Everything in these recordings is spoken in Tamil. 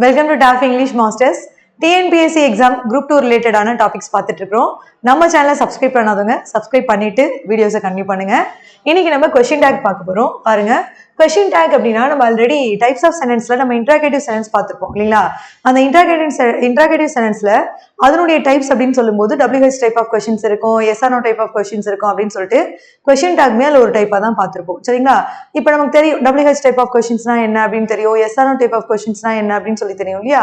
Welcome to tough English masters. TNPSC exam group 2 ரிலேட்டடான டாபிக்ஸ் பார்த்துட்டு இருக்கிறோம். நம்ம சேனலை சப்ஸ்கிரைப் பண்ணாதவங்க சப்ஸ்கிரைப் பண்ணிட்டு வீடியோஸை கண்டினியூ பண்ணுங்க. இன்னைக்கு நம்ம கொஸ்டின் டேக் பார்க்க போறோம். பாருங்க, கொஸ்டின் டேக் அப்படின்னா நம்ம ஆல்ரெடி டைப்ஸ் ஆஃப் சென்டென்ஸ்ல நம்ம இன்ட்ராகேட்டிவ் சென்டென்ஸ் பார்த்துருப்போம் இல்லைங்களா? அந்த இன்ட்ராகேட்டிவ் சென்டென்ஸ்ல அதனுடைய டைப்ஸ் அப்படின்னு சொல்லும்போது WH டைப் ஆஃப் கொஸ்டின்ஸ் இருக்கும், SR டைப் ஆஃப் கொஸ்டின்ஸ் இருக்கும் அப்படின்னு சொல்லிட்டு கொஸ்டின் டேக் மேல ஒரு டைப்பா தான் பார்த்துருப்போம். சரிங்களா? இப்போ நமக்கு தெரியும் WH டைப் ஆஃப் கொஸ்டின்ஸ்னா என்ன அப்படின்னு தெரியும், SR டைப் ஆஃப் கொஸ்டின்ஸ்னா என்ன அப்படின்னு சொல்லி தெரியும் இல்லையா?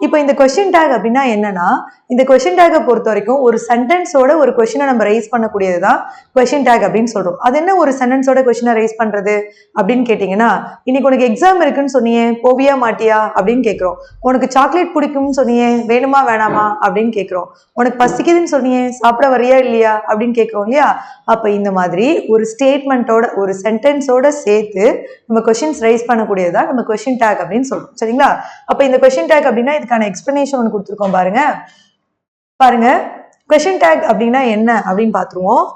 இப்போ இந்த கொஸ்டின் டேக் அப்படின்னா என்னன்னா, இந்த கொஸ்டின் டேக்கை பொறுத்த வரைக்கும் ஒரு சென்டென்ஸோட ஒரு கொஸ்டினை நம்ம ரைஸ் பண்ணக்கூடியது தான் கொஸ்டின் டேக் அப்படின்னு சொல்றோம். அது என்ன ஒரு சென்டென்ஸோட கொஸ்டினை ரைஸ் பண்றது அப்படின்னு கேட்டீங்கன்னா, இன்னைக்கு உனக்கு எக்ஸாம் இருக்குன்னு சொன்னியே, போவியா மாட்டியா அப்படின்னு கேட்கிறோம். உனக்கு சாக்லேட் பிடிக்கும்னு சொன்னியே, வேணுமா வேணாமா அப்படின்னு கேட்கிறோம். உனக்கு பசிக்குதுன்னு சொன்னியே, சாப்பிட வரியா இல்லையா அப்படின்னு கேட்கிறோம் இல்லையா? அப்ப இந்த மாதிரி ஒரு ஸ்டேட்மெண்ட்டோட ஒரு சென்டென்ஸோட சேர்த்து நம்ம கொஸ்டின்ஸ் ரைஸ் பண்ணக்கூடியதான் நம்ம கொஸ்டின் டேக் அப்படின்னு சொல்றோம். சரிங்களா? அப்ப இந்த கொஸ்டின் டேக் அப்படின்னா இதுக்கான எக்ஸ்பிளனேஷன் ஒன்று கொடுத்துருக்கோம் பாருங்க. கொஸ்டின் டேக் அப்படின்னா என்ன அப்படின்னு பார்த்துருவோம்.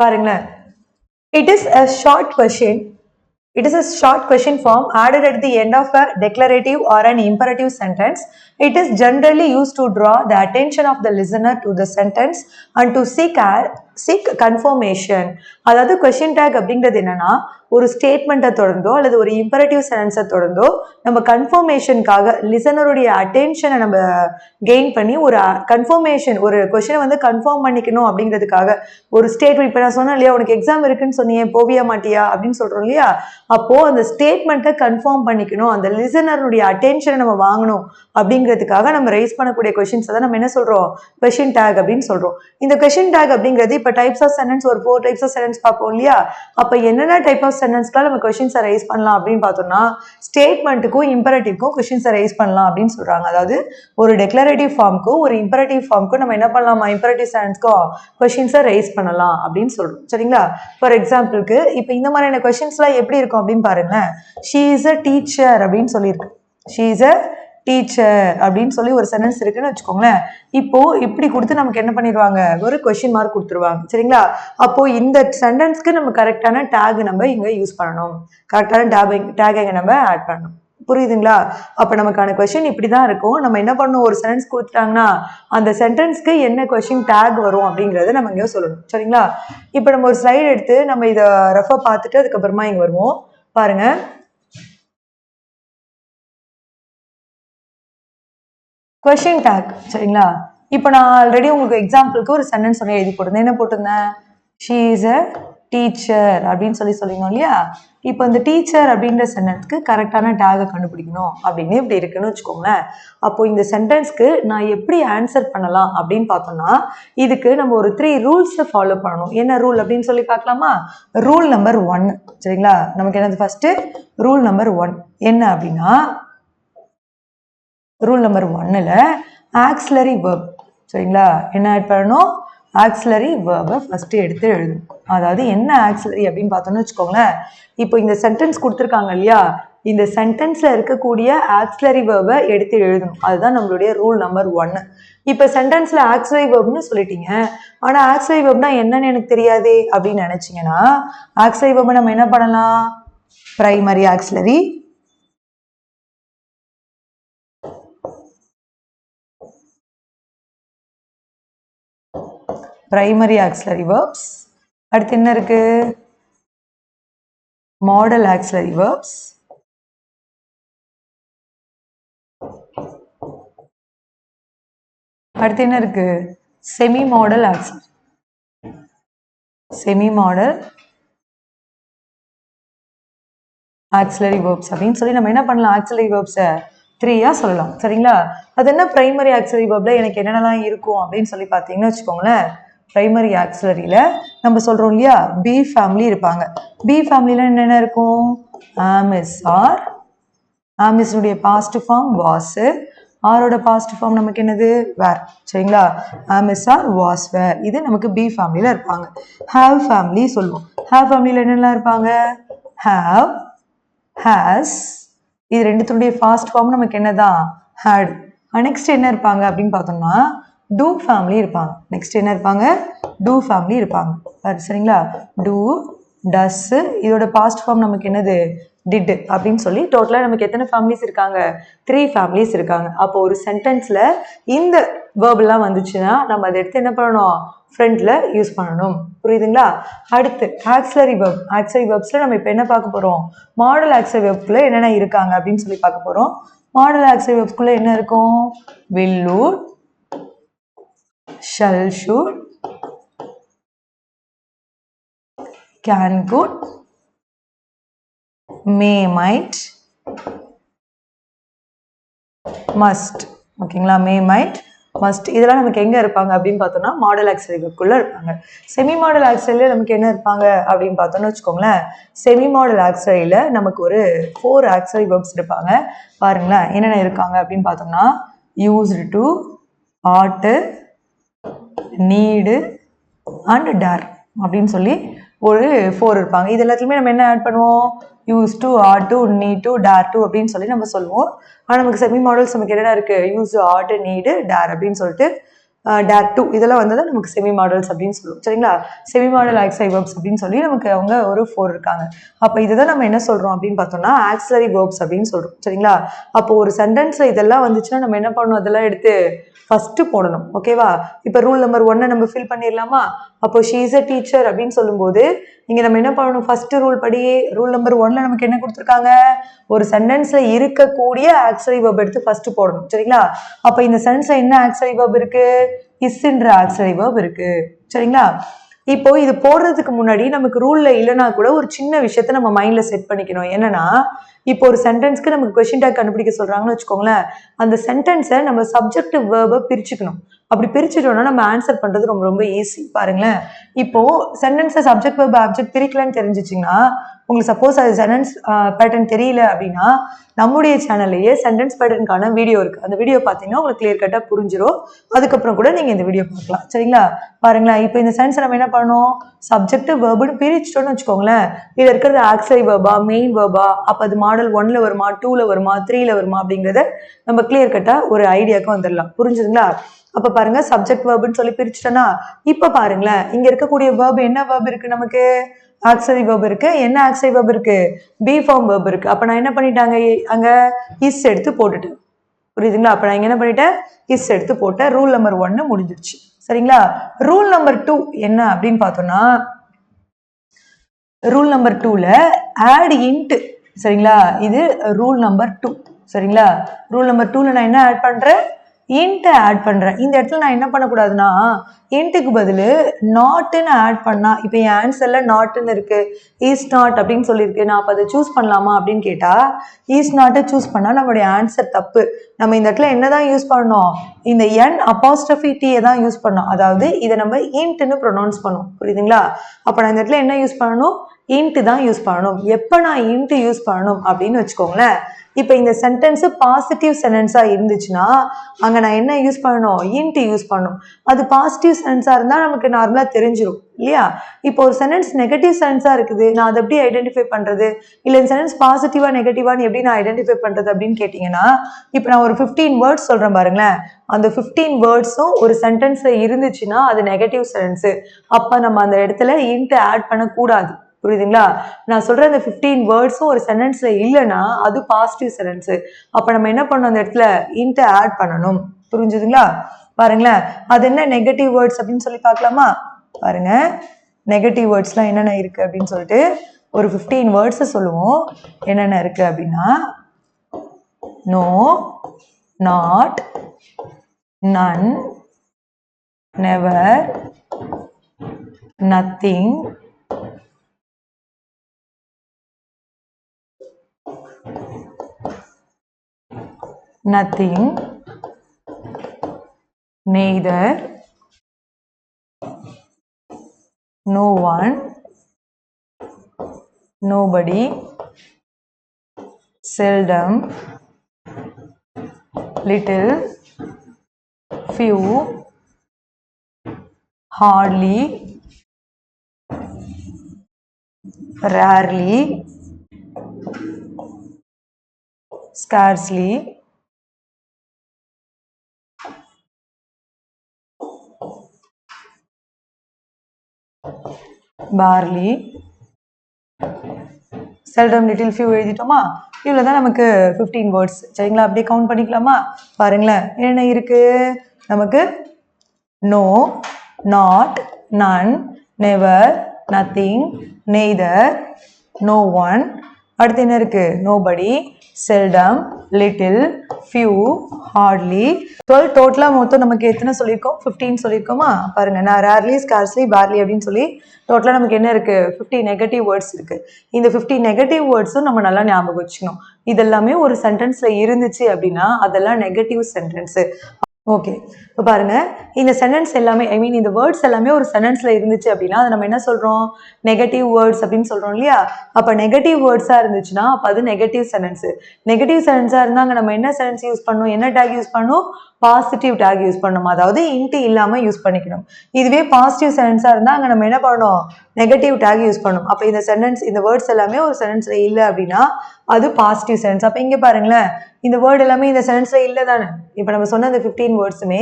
பாருங்களேன், it is a short question form added at the end of a declarative or an imperative sentence. It is generally used to draw the attention of the listener to the sentence and to seek confirmation. அதாவது கொஸ்டின் டேக் அப்படிங்கிறது என்னன்னா, ஒரு ஸ்டேட்மெண்ட்டை தொடர்ந்தோ அல்லது ஒரு இம்பரேட்டிவ் சென்டென்ஸை தொடர்ந்தோ நம்ம கன்ஃபர்மேஷனுக்காக லிசனருடைய அட்டென்ஷனை நம்ம கெயின் பண்ணி ஒரு கன்ஃபர்மேஷன், ஒரு கொஸ்டினை வந்து கன்ஃபார்ம் பண்ணிக்கணும் அப்படிங்கிறதுக்காக ஒரு ஸ்டேட்மெண்ட். இப்போ நான் சொன்னேன் இல்லையா, உனக்கு எக்ஸாம் இருக்குன்னு சொன்னியே, போவியா மாட்டியா அப்படின்னு சொல்றோம் இல்லையா? அப்போ அந்த ஸ்டேட்மெண்ட்டை கன்ஃபார்ம் பண்ணிக்கணும், அந்த லிசனருடைய அட்டென்ஷனை நம்ம வாங்கணும் அப்படிங்கிறதுக்காக நம்ம ரைஸ் பண்ணக்கூடிய கொஸ்டின்ஸ் தான் நம்ம என்ன சொல்றோம், கொஸ்டின் டேக் அப்படின்னு சொல்றோம். இந்த கொஸ்டின் டேக் அப்படிங்கிறது இப்போ டைப்ஸ் ஆஃப் சென்டென்ஸ் ஒரு 4 டைப்ஸ் ஆஃப் சென்டென்ஸ் பார்ப்போம் இல்லையா? அப்போ என்னென்ன டைப் ஆஃப் சென்டென்ஸ்க்குலாம் நம்ம கொஸ்டின்ஸை ரைஸ் பண்ணலாம் அப்படின்னு பார்த்தோம்னா, ஸ்டேட்மெண்ட்டுக்கும் இம்பரேட்டிவ்க்கும் கொஸ்டின்ஸை ரைஸ் பண்ணலாம் அப்படின்னு சொல்றாங்க. அதாவது ஒரு டெக்ளரேட்டிவ் ஃபார்முக்கும் ஒரு இம்பரேட்டிவ் ஃபார்முக்கும் நம்ம என்ன பண்ணலாமா, இம்பரேட்டிவ் சென்டென்ஸ்க்கும் கொஸ்டின்ஸை ரைஸ் பண்ணலாம் அப்படின்னு சொல்றோம். சரிங்களா? ஃபார் எக்ஸாம்பிளுக்கு இப்போ இந்த மாதிரியான கொஸ்டின்ஸ்லாம் எப்படி இருக்கும் அப்படின்னு பாருங்களேன். ஷீ இஸ் அ டீச்சர் அப்படின்னு சொல்லியிருக்கு. ஷீ இஸ் அ டீச்சர் அப்படின்னு சொல்லி ஒரு சென்டென்ஸ் இருக்குன்னு வச்சுக்கோங்களேன். இப்போ இப்படி கொடுத்து நமக்கு என்ன பண்ணிடுவாங்க, ஒரு கொஸ்டின் மார்க் கொடுத்துருவாங்க. சரிங்களா? அப்போ இந்த சென்டென்ஸ்க்கு நம்ம கரெக்டான டேக் நம்ம இங்க யூஸ் பண்ணணும், கரெக்டான டேக் இங்க நம்ம ஆட் பண்ணணும். புரியுதுங்களா? அப்ப நமக்கான கொஸ்டின் இப்படிதான் இருக்கும். நம்ம என்ன பண்ணணும், ஒரு சென்டென்ஸ் கொடுத்துட்டாங்கன்னா அந்த சென்டென்ஸ்க்கு என்ன கொஸ்டின் டேக் வரும் அப்படிங்கறத நம்ம இங்க சொல்லணும். சரிங்களா? இப்ப நம்ம ஒரு ஸ்லைடு எடுத்து நம்ம இதை ரெஃபர் பார்த்துட்டு அதுக்கப்புறமா இங்க வருவோம். பாருங்க, கொஸ்டின் டேக். சரிங்களா? இப்போ நான் ஆல்ரெடி உங்களுக்கு எக்ஸாம்பிளுக்கு ஒரு சென்டென்ஸ் ஒன்று எழுதி போட்டிருந்தேன். என்ன போட்டிருந்தேன், ஷீ இஸ் அ டீச்சர் அப்படின்னு சொல்லியிருந்தோம் இல்லையா? இப்போ இந்த டீச்சர் அப்படின்ற சென்டென்ஸ்க்கு கரெக்டான டேகை கண்டுபிடிக்கணும் அப்படின்னு இப்படி இருக்குன்னு வச்சுக்கோங்களேன். அப்போ இந்த சென்டென்ஸ்க்கு நான் எப்படி ஆன்சர் பண்ணலாம் அப்படின்னு பார்த்தோம்னா, இதுக்கு நம்ம ஒரு 3 ரூல்ஸை ஃபாலோ பண்ணணும். என்ன ரூல் அப்படின்னு சொல்லி பார்க்கலாமா? Rule number 1. சரிங்களா? நமக்கு என்னது, ஃபர்ஸ்ட் ரூல் நம்பர் 1 என்ன அப்படின்னா, ரூல் நம்பர் 1ல ஆக்சிலரி வெர்ப். சரிங்களா? என்ன ஆட் பண்ணணும், ஆக்சிலரி வெர்பை ஃபர்ஸ்ட் எடுத்து எழுதணும். அதாவது என்ன ஆக்சிலரி அப்படின்னு பார்த்தோம்னு வச்சுக்கோங்களேன். இப்போ இந்த சென்டென்ஸ் கொடுத்துருக்காங்க இல்லையா, இந்த சென்டென்ஸ்ல இருக்கக்கூடிய ஆக்சிலரி வெர்பை எடுத்து எழுதணும். அதுதான் நம்மளுடைய ரூல் நம்பர் 1. இப்போ சென்டென்ஸ்ல ஆக்சிலரி வெர்ப்னு சொல்லிட்டீங்க, ஆனா ஆக்சிலரி வெர்ப்னா என்னன்னு எனக்கு தெரியாதே அப்படின்னு நினைச்சீங்கன்னா, ஆக்சிலரி வெர்பை நம்ம என்ன பண்ணலாம், primary auxiliary, primary auxiliary verbs, அடுத்து என்ன இருக்கு, மாடல் ஆக்சிலரி வெர்ப்ஸ், அடுத்து என்ன இருக்கு, semi model auxiliary, semi model auxiliary verbs அப்படின்னு சொல்லி நம்ம என்ன பண்ணலாம், ஆக்சிலரி வெர்ப்ஸை 3 சொல்லலாம். சரிங்களா? அது என்ன பிரைமரி ஆக்சிலரி வெர்ப்ல எனக்கு என்னென்னலாம் இருக்கும் அப்படின்னு சொல்லி பார்த்தீங்கன்னு வச்சுக்கோங்களேன். பிரைமரி ஆக்சிலரியில நம்ம சொல்றோம் இல்லையா, பி ஃபேமிலி இருப்பாங்க. பி ஃபேமிலியில என்னென்ன இருக்கும், ஆமிஸ் ஆர், ஆமிஸுடைய பாஸ்ட் ஃபார்ம் வாஸ், ஆரோட பாஸ்ட் ஃபார்ம் நமக்கு என்னது, வேர். சரிங்களா? ஆமிஸ் ஆர், வாஸ், வேர், இது நமக்கு பி ஃபேமிலியில இருப்பாங்க. ஹாவ் ஃபேமிலி சொல்லுவோம். ஹாவ் ஃபேமிலியில என்னெல்லாம் இருப்பாங்க, ஹாவ், ஹாஸ், இது ரெண்டுத்துடைய ஃபாஸ்ட் ஃபார்ம் நமக்கு என்னதான், ஹேட். நெக்ஸ்ட் என்ன இருப்பாங்க அப்படின்னு பார்த்தோம்னா, டூ ஃபேமிலி இருப்பாங்க. நெக்ஸ்ட் என்ன இருப்பாங்க, டூ ஃபேமிலி இருப்பாங்க. சரிங்களா? டூ, டஸ், இதோட பாஸ்ட் ஃபார்ம் நமக்கு என்னது, did அப்படின்னு சொல்லி டோட்டலாக நமக்கு எத்தனை ஃபேமிலிஸ் இருக்காங்க? 3 ஃபேமிலிஸ் இருக்காங்க. அப்போ ஒரு சென்டென்ஸில் இந்த வேர்பெல்லாம் வந்துச்சுன்னா நம்ம அதை எடுத்து என்ன பண்ணணும்? ஃப்ரண்ட்ல யூஸ் பண்ணணும். புரியுதுங்களா? அடுத்து ஆக்சிலரி வெர்ப். ஆக்சிலரி வெர்ப்ஸில் நம்ம இப்போ என்ன பார்க்க போகிறோம்? மாடல் ஆக்சிலரி வெர்ப்குள்ளே என்னென்ன இருக்காங்க அப்படின்னு சொல்லி பார்க்க போகிறோம். மாடல் ஆக்சிலரி வெர்ப்ஸ்குள்ளே என்ன இருக்கும்? will would, shall should, can could, may might, must. ஓகேங்களா? மே மைட் மஸ்ட் இதெல்லாம் நமக்கு எங்கே இருப்பாங்க அப்படின்னு பார்த்தோம்னா மாடல் ஆக்சிலரி வெர்ப்குள்ளே இருப்பாங்க. செமி மாடல் ஆக்சிலரியில் நமக்கு என்ன இருப்பாங்க அப்படின்னு பார்த்தோம்னு வச்சுக்கோங்களேன். செமி மாடல் ஆக்சிலரியில் நமக்கு ஒரு 4 ஆக்சிலரி வெர்ப்ஸ் இருப்பாங்க. பாருங்களேன் என்னென்ன இருக்காங்க அப்படின்னு பார்த்தோம்னா யூஸ்டு டு, ஆட்டு, நீடு அண்ட் டேர் அப்படின்னு சொல்லி ஒரு 4 இருப்பாங்க. இது எல்லாத்துலேயுமே நம்ம என்ன ஆட் பண்ணுவோம்? Use to, add to, need to, dare to அப்படின்னு சொல்லி நம்ம சொல்லுவோம். ஆனால் நமக்கு செமி மாடல்ஸ் நமக்கு என்னென்ன இருக்குது? Use to, add, need, dare அப்படின்னு சொல்லிட்டு டேர் டு இதெல்லாம் வந்து தான் நமக்கு செமி மாடல்ஸ் அப்படின்னு சொல்லுவோம். சரிங்களா? செமி மாடல் ஆக்சிலரி வெர்ப்ஸ் அப்படின்னு சொல்லி நமக்கு அவங்க ஒரு 4 இருக்காங்க. அப்போ இதுதான் நம்ம என்ன சொல்கிறோம் அப்படின்னு பார்த்தோம்னா ஆக்சிலரி வெர்ப்ஸ் அப்படின்னு சொல்கிறோம். சரிங்களா? அப்போ ஒரு சென்டென்ஸில் இதெல்லாம் வந்துச்சுன்னா நம்ம என்ன பண்ணணும்? அதெல்லாம் எடுத்து ஃபஸ்ட்டு போடணும். ஓகேவா? இப்போ ரூல் நம்பர் 1 நம்ம ஃபில் பண்ணிடலாமா? அப்போ ஷீ இஸ் அ டீச்சர் அப்படின்னு சொல்லும்போது இங்கே நம்ம என்ன பண்ணணும்? ஃபஸ்ட்டு ரூல் படி ரூல் நம்பர் 1ல் நமக்கு என்ன கொடுத்துருக்காங்க? ஒரு சென்டென்ஸில் இருக்கக்கூடிய ஆக்சிலரி வெர்ப் எடுத்து ஃபஸ்ட்டு போடணும். சரிங்களா? அப்போ இந்த சென்டென்ஸில் என்ன ஆக்சிலரி வெர்ப் இருக்குது? இஸ்ன்ற ஆக்சிலரி வெர்ப் இருக்குது. சரிங்களா? இப்போ இது போடுறதுக்கு முன்னாடி நமக்கு ரூல்ல இல்லைனா கூட ஒரு சின்ன விஷயத்த நம்ம மைண்ட்ல செட் பண்ணிக்கணும். என்னன்னா இப்போ ஒரு சென்டென்ஸ்க்கு நமக்கு கொஸ்டின் டேக் கண்டுபிடிக்க சொல்றாங்கன்னு வச்சுக்கோங்களேன். அந்த சென்டென்ஸை நம்ம சப்ஜெக்ட் வேர்பை பிரிச்சுக்கணும். அப்படி பிரிச்சுட்டோம்னா நம்ம ஆன்சர் பண்றது ரொம்ப ரொம்ப ஈஸி. பாருங்களேன், இப்போ சென்டென்ஸை சப்ஜெக்ட் வேர்பை ஆப்ஜெக்ட் பிரிக்கலன்னு தெரிஞ்சிச்சிங்கன்னா உங்களுக்கு சப்போஸ் அது சென்டென்ஸ் பேட்டர்ன் தெரியல அப்படின்னா நம்முடைய சேனல்லையே சென்டென்ஸ் பேட்டர்னுக்கான வீடியோ இருக்கு. அந்த வீடியோ பார்த்தீங்கன்னா உங்களுக்கு கிளியர் கட்டாக புரிஞ்சிடும். அதுக்கப்புறம் கூட நீங்கள் இந்த வீடியோ பார்க்கலாம். சரிங்களா? பாருங்களேன், இப்போ இந்த சென்ஸ் நம்ம என்ன பண்ணணும்? சப்ஜெக்ட் வேர்புன்னு பிரிச்சுட்டோன்னு வச்சுக்கோங்களேன். இதில் இருக்கிறது ஆக்சிலரி வேர்பா, மெயின் வேர்பா, அப்போ அது மாடல் 1ல் வருமா, 2ல் வருமா, 3ல் வருமா அப்படிங்கிறத நம்ம கிளியர் கட்டாக ஒரு ஐடியாவுக்கு வந்துடலாம். புரிஞ்சுதுங்களா? அப்போ பாருங்க, சப்ஜெக்ட் வேர்புன்னு சொல்லி பிரிச்சுட்டோன்னா இப்போ பாருங்களேன், இங்க இருக்கக்கூடிய வேர்பு என்ன வேர்பு இருக்கு? நமக்கு ஆக்சிலரி வெர்ப் இருக்கு. என்ன ஆக்சிலரி வெர்ப் இருக்கு? பி ஃபார்ம் வெர்ப் இருக்கு. அப்ப நான் என்ன பண்ணிட்டாங்க? அங்க இஸ் எடுத்து போட்டுட்டேன். புரியுதுங்களா? அப்ப நான் இங்க என்ன பண்ணிட்டேன்? இஸ் எடுத்து போட்டேன். ரூல் நம்பர் 1 முடிஞ்சிருச்சு. சரிங்களா? ரூல் நம்பர் 2 என்ன அப்படின்னு பார்த்தோம்னா ரூல் நம்பர் 2ல ஆட் இன்ட். சரிங்களா? இது ரூல் நம்பர் 2. சரிங்களா? ரூல் நம்பர் 2ல நான் என்ன ஆட் பண்றேன்? இன்ட்டை ஆட் பண்ணுறேன். இந்த இடத்துல நான் என்ன பண்ணக்கூடாதுன்னா இன்ட்டுக்கு பதில் நாட்டுன்னு ஆட் பண்ணால், இப்போ என் ஆன்சரில் நாட்டுன்னு இருக்குது, ஈஸ் நாட் அப்படின்னு சொல்லியிருக்கு. நான் அப்போ அதை சூஸ் பண்ணலாமா அப்படின்னு கேட்டால் ஈஸ் நாட்டை சூஸ் பண்ணால் நம்மளுடைய ஆன்சர் தப்பு. நம்ம இந்த இடத்துல என்ன தான் யூஸ் பண்ணோம்? இந்த என் அப்பாஸ்ட்ரஃபி டீயை தான் யூஸ் பண்ணோம். அதாவது இதை நம்ம இன்ட்டுன்னு ப்ரொனவுன்ஸ் பண்ணோம். புரியுதுங்களா? அப்போ நான் இந்த இடத்துல என்ன யூஸ் பண்ணணும்? இன்ட்டு தான் யூஸ் பண்ணணும். எப்போ நான் இன்ட்டு யூஸ் பண்ணணும் அப்படின்னு வச்சுக்கோங்களேன். இப்போ இந்த சென்டென்ஸ் பாசிட்டிவ் சென்டென்ஸா இருந்துச்சுன்னா அங்கே நான் என்ன யூஸ் பண்ணணும்? இன்ட்டு யூஸ் பண்ணணும். அது பாசிட்டிவ் சென்டென்ஸா இருந்தால் நமக்கு நார்மலாக தெரிஞ்சிடும் இல்லையா? இப்போ ஒரு சென்டென்ஸ் நெகட்டிவ் சென்டென்ஸா இருக்குது, நான் அதை எப்படி ஐடென்டிஃபை பண்ணுறது? இல்லை இந்த சென்டென்ஸ் பாசிட்டிவா நெகட்டிவான்னு எப்படி நான் ஐடென்டிஃபை பண்ணுறது அப்படின்னு கேட்டிங்கன்னா, இப்போ நான் ஒரு 15 வேர்ட்ஸ் சொல்கிறேன் பாருங்களேன். அந்த 15 வேர்ட்ஸும் ஒரு சென்டென்ஸில் இருந்துச்சுன்னா அது நெகட்டிவ் சென்டென்ஸு. அப்போ நம்ம அந்த இடத்துல இன்ட்டு ஆட் பண்ணக்கூடாது. புரியுதுங்களா? நான் சொல்ற அந்த 15 வேர்ட்ஸும் ஒரு சென்டென்ஸ்ல இல்லைன்னா அது பாசிட்டிவ் சென்டென்ஸ். அப்ப நம்ம என்ன பண்ணணும்? அந்த இடத்துல இன்ட் ஆட் பண்ணணும். புரிஞ்சுதுங்களா? பாருங்களேன், அது என்ன நெகட்டிவ் வேர்ட்ஸ் அப்படின்னு சொல்லி பார்க்கலாமா? பாருங்க, நெகட்டிவ் வேர்ட்ஸ்லாம் என்னென்ன இருக்கு அப்படின்னு சொல்லிட்டு ஒரு 15 வேர்ட்ஸ் சொல்லுவோம். என்னென்ன இருக்கு அப்படின்னா no, not, none, never, nothing, nothing, neither, no one, nobody, seldom, little, few, hardly, rarely, scarcely, barley, seldom, little, few எழுதிட்டோமா? இவ்வளோ தான் நமக்கு 15 வேர்ட்ஸ். சரிங்களா? அப்படியே கவுண்ட் பண்ணிக்கலாமா? பாருங்களேன் என்ன இருக்கு நமக்கு? No, not, none, never, nothing, neither, no one. அடுத்து என்ன இருக்கு? nobody, seldom, little, few, hardly. 12 டோட்டலாக மொத்தம் நமக்கு எத்தனை சொல்லியிருக்கோம்? 15 சொல்லியிருக்கோமா? பாருங்க, நான் rarely, scarcely, barely அப்படின்னு சொல்லி டோட்டலாக நமக்கு என்ன இருக்கு? 50 நெகட்டிவ் வேர்ட்ஸ் இருக்கு. இந்த 50 நெகட்டிவ் வேர்ட்ஸும் நம்ம நல்லா ஞாபகம் வச்சுக்கணும். இதெல்லாமே ஒரு சென்டென்ஸ்ல இருந்துச்சு அப்படின்னா அதெல்லாம் நெகட்டிவ் சென்டென்ஸ். ஓகே, இப்போ பாருங்க, இந்த சென்டென்ஸ் எல்லாமே இந்த வேர்ட்ஸ் எல்லாமே ஒரு சென்டென்ஸ்ல இருந்துச்சு அப்படின்னா அதை நம்ம என்ன சொல்றோம்? நெகட்டிவ் வேர்ட்ஸ் அப்படின்னு சொல்றோம் இல்லையா? அப்ப நெகட்டிவ் வேர்ட்ஸா இருந்துச்சுன்னா அப்ப அது நெகட்டிவ் சென்டென்ஸ். நெகட்டிவ் சென்டென்ஸா இருந்தாங்க நம்ம என்ன சென்டென்ஸ் யூஸ் பண்ணணும்? என்ன டேக் யூஸ் பண்ணணும்? பாசிட்டிவ் டேக் யூஸ் பண்ணணும். அதாவது இன்ட்டு இல்லாம யூஸ் பண்ணிக்கணும். இதுவே பாசிட்டிவ் சென்டென்ஸா இருந்தா அங்க நம்ம என்ன பண்ணணும்? நெகட்டிவ் டேக் யூஸ் பண்ணணும். அப்ப இந்த சென்டென்ஸ், இந்த வேர்ட்ஸ் எல்லாமே ஒரு சென்டென்ஸ்ல இல்லை அப்படின்னா அது பாசிட்டிவ் சென்டென்ஸ். அப்ப இங்க பாருங்களேன், இந்த வேர்ட் எல்லாமே இந்த சென்டென்ஸ்ல இல்லை தானே? இப்போ நம்ம சொன்ன அந்த 15 வேர்ட்ஸுமே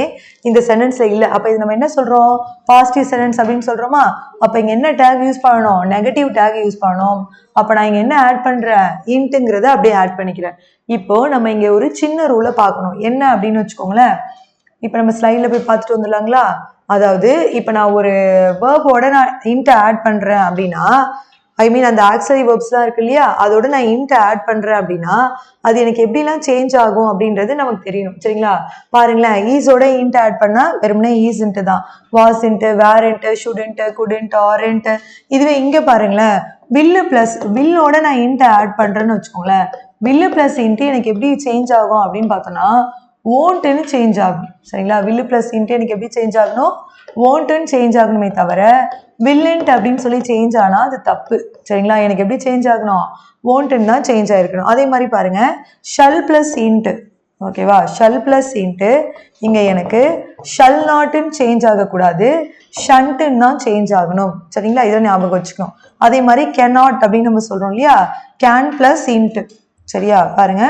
இந்த சென்டென்ஸ்ல இல்லை. அப்ப இது நம்ம என்ன சொல்றோம்? பாசிட்டிவ் சென்டென்ஸ் அப்படின்னு சொல்றோமா? அப்ப இங்க என்ன டேக் யூஸ் பண்ணணும்? நெகட்டிவ் டேக் யூஸ் பண்ணணும். அப்ப நான் இங்க என்ன ஆட் பண்றேன்? இன்ட்டுங்கிறத அப்படியே ஆட் பண்ணிக்கிறேன். இப்போ நம்ம இங்க ஒரு சின்ன ரூலை பார்க்கணும். என்ன அப்படின்னு வச்சுக்கோங்களேன். இப்போ நம்ம ஸ்லைட்ல போய் பார்த்துட்டு வந்துடலாங்களா? அதாவது இப்போ நான் ஒரு வேர்போட நான் இன்ட் ஆட் பண்றேன் அப்படின்னா, அந்த ஆக்சிலரி வேர்ப்ஸ்லாம் இருக்கு இல்லையா, அதோட நான் இன்ட் ஆட் பண்றேன் அப்படின்னா அது எனக்கு எப்படிலாம் சேஞ்ச் ஆகும் அப்படின்றது நமக்கு தெரியணும். சரிங்களா? பாருங்களேன், ஈஸோட இன்ட் ஆட் பண்ணா வெறுமனே ஈஸ் இன்ட்டு தான். வாஸ் இன்ட்டு, வேர் இன்ட்டு, ஷுட் இன்ட்டு, குட் இன்ட்டு, ஆர் இன்ட்டு. இதுவே இங்க பாருங்களேன், வில்லு பிளஸ் வில்லோட நான் இன்ட் ஆட் பண்றேன்னு வச்சுக்கோங்களேன். வில்லு பிளஸ் இன்ட்டு எனக்கு எப்படி சேஞ்ச் ஆகும் அப்படின்னு பார்த்தோம்னா ஓன்ட்டுன்னு சேஞ்ச் ஆகும். சரிங்களா? வில்லு பிளஸ் இன்ட்டு எனக்கு எப்படி சேஞ்ச் ஆகணும்? ஓன்ட்டுன்னு சேஞ்ச் ஆகணுமே தவிர வில்லன்ட் அப்படின்னு சொல்லி சேஞ்ச் ஆனா அது தப்பு. சரிங்களா? எனக்கு எப்படி சேஞ்ச் ஆகணும்? ஓன்ட்டுன்னு தான் சேஞ்ச் ஆயிருக்கணும். அதே மாதிரி பாருங்க, ஷல் பிளஸ் இன்ட்டு. ஓகேவா? ஷல் பிளஸ் இன்ட்டு இங்க எனக்கு ஷல் நாட்டுன்னு சேஞ்ச் ஆகக்கூடாது, ஷன்ட்டுன்னு தான் சேஞ்ச் ஆகணும். சரிங்களா? இதை ஞாபகம் வச்சுக்கணும். அதே மாதிரி கேனாட் அப்படின்னு நம்ம சொல்றோம் இல்லையா, கேன் பிளஸ் இன்ட்டு. சரியா? பாருங்க,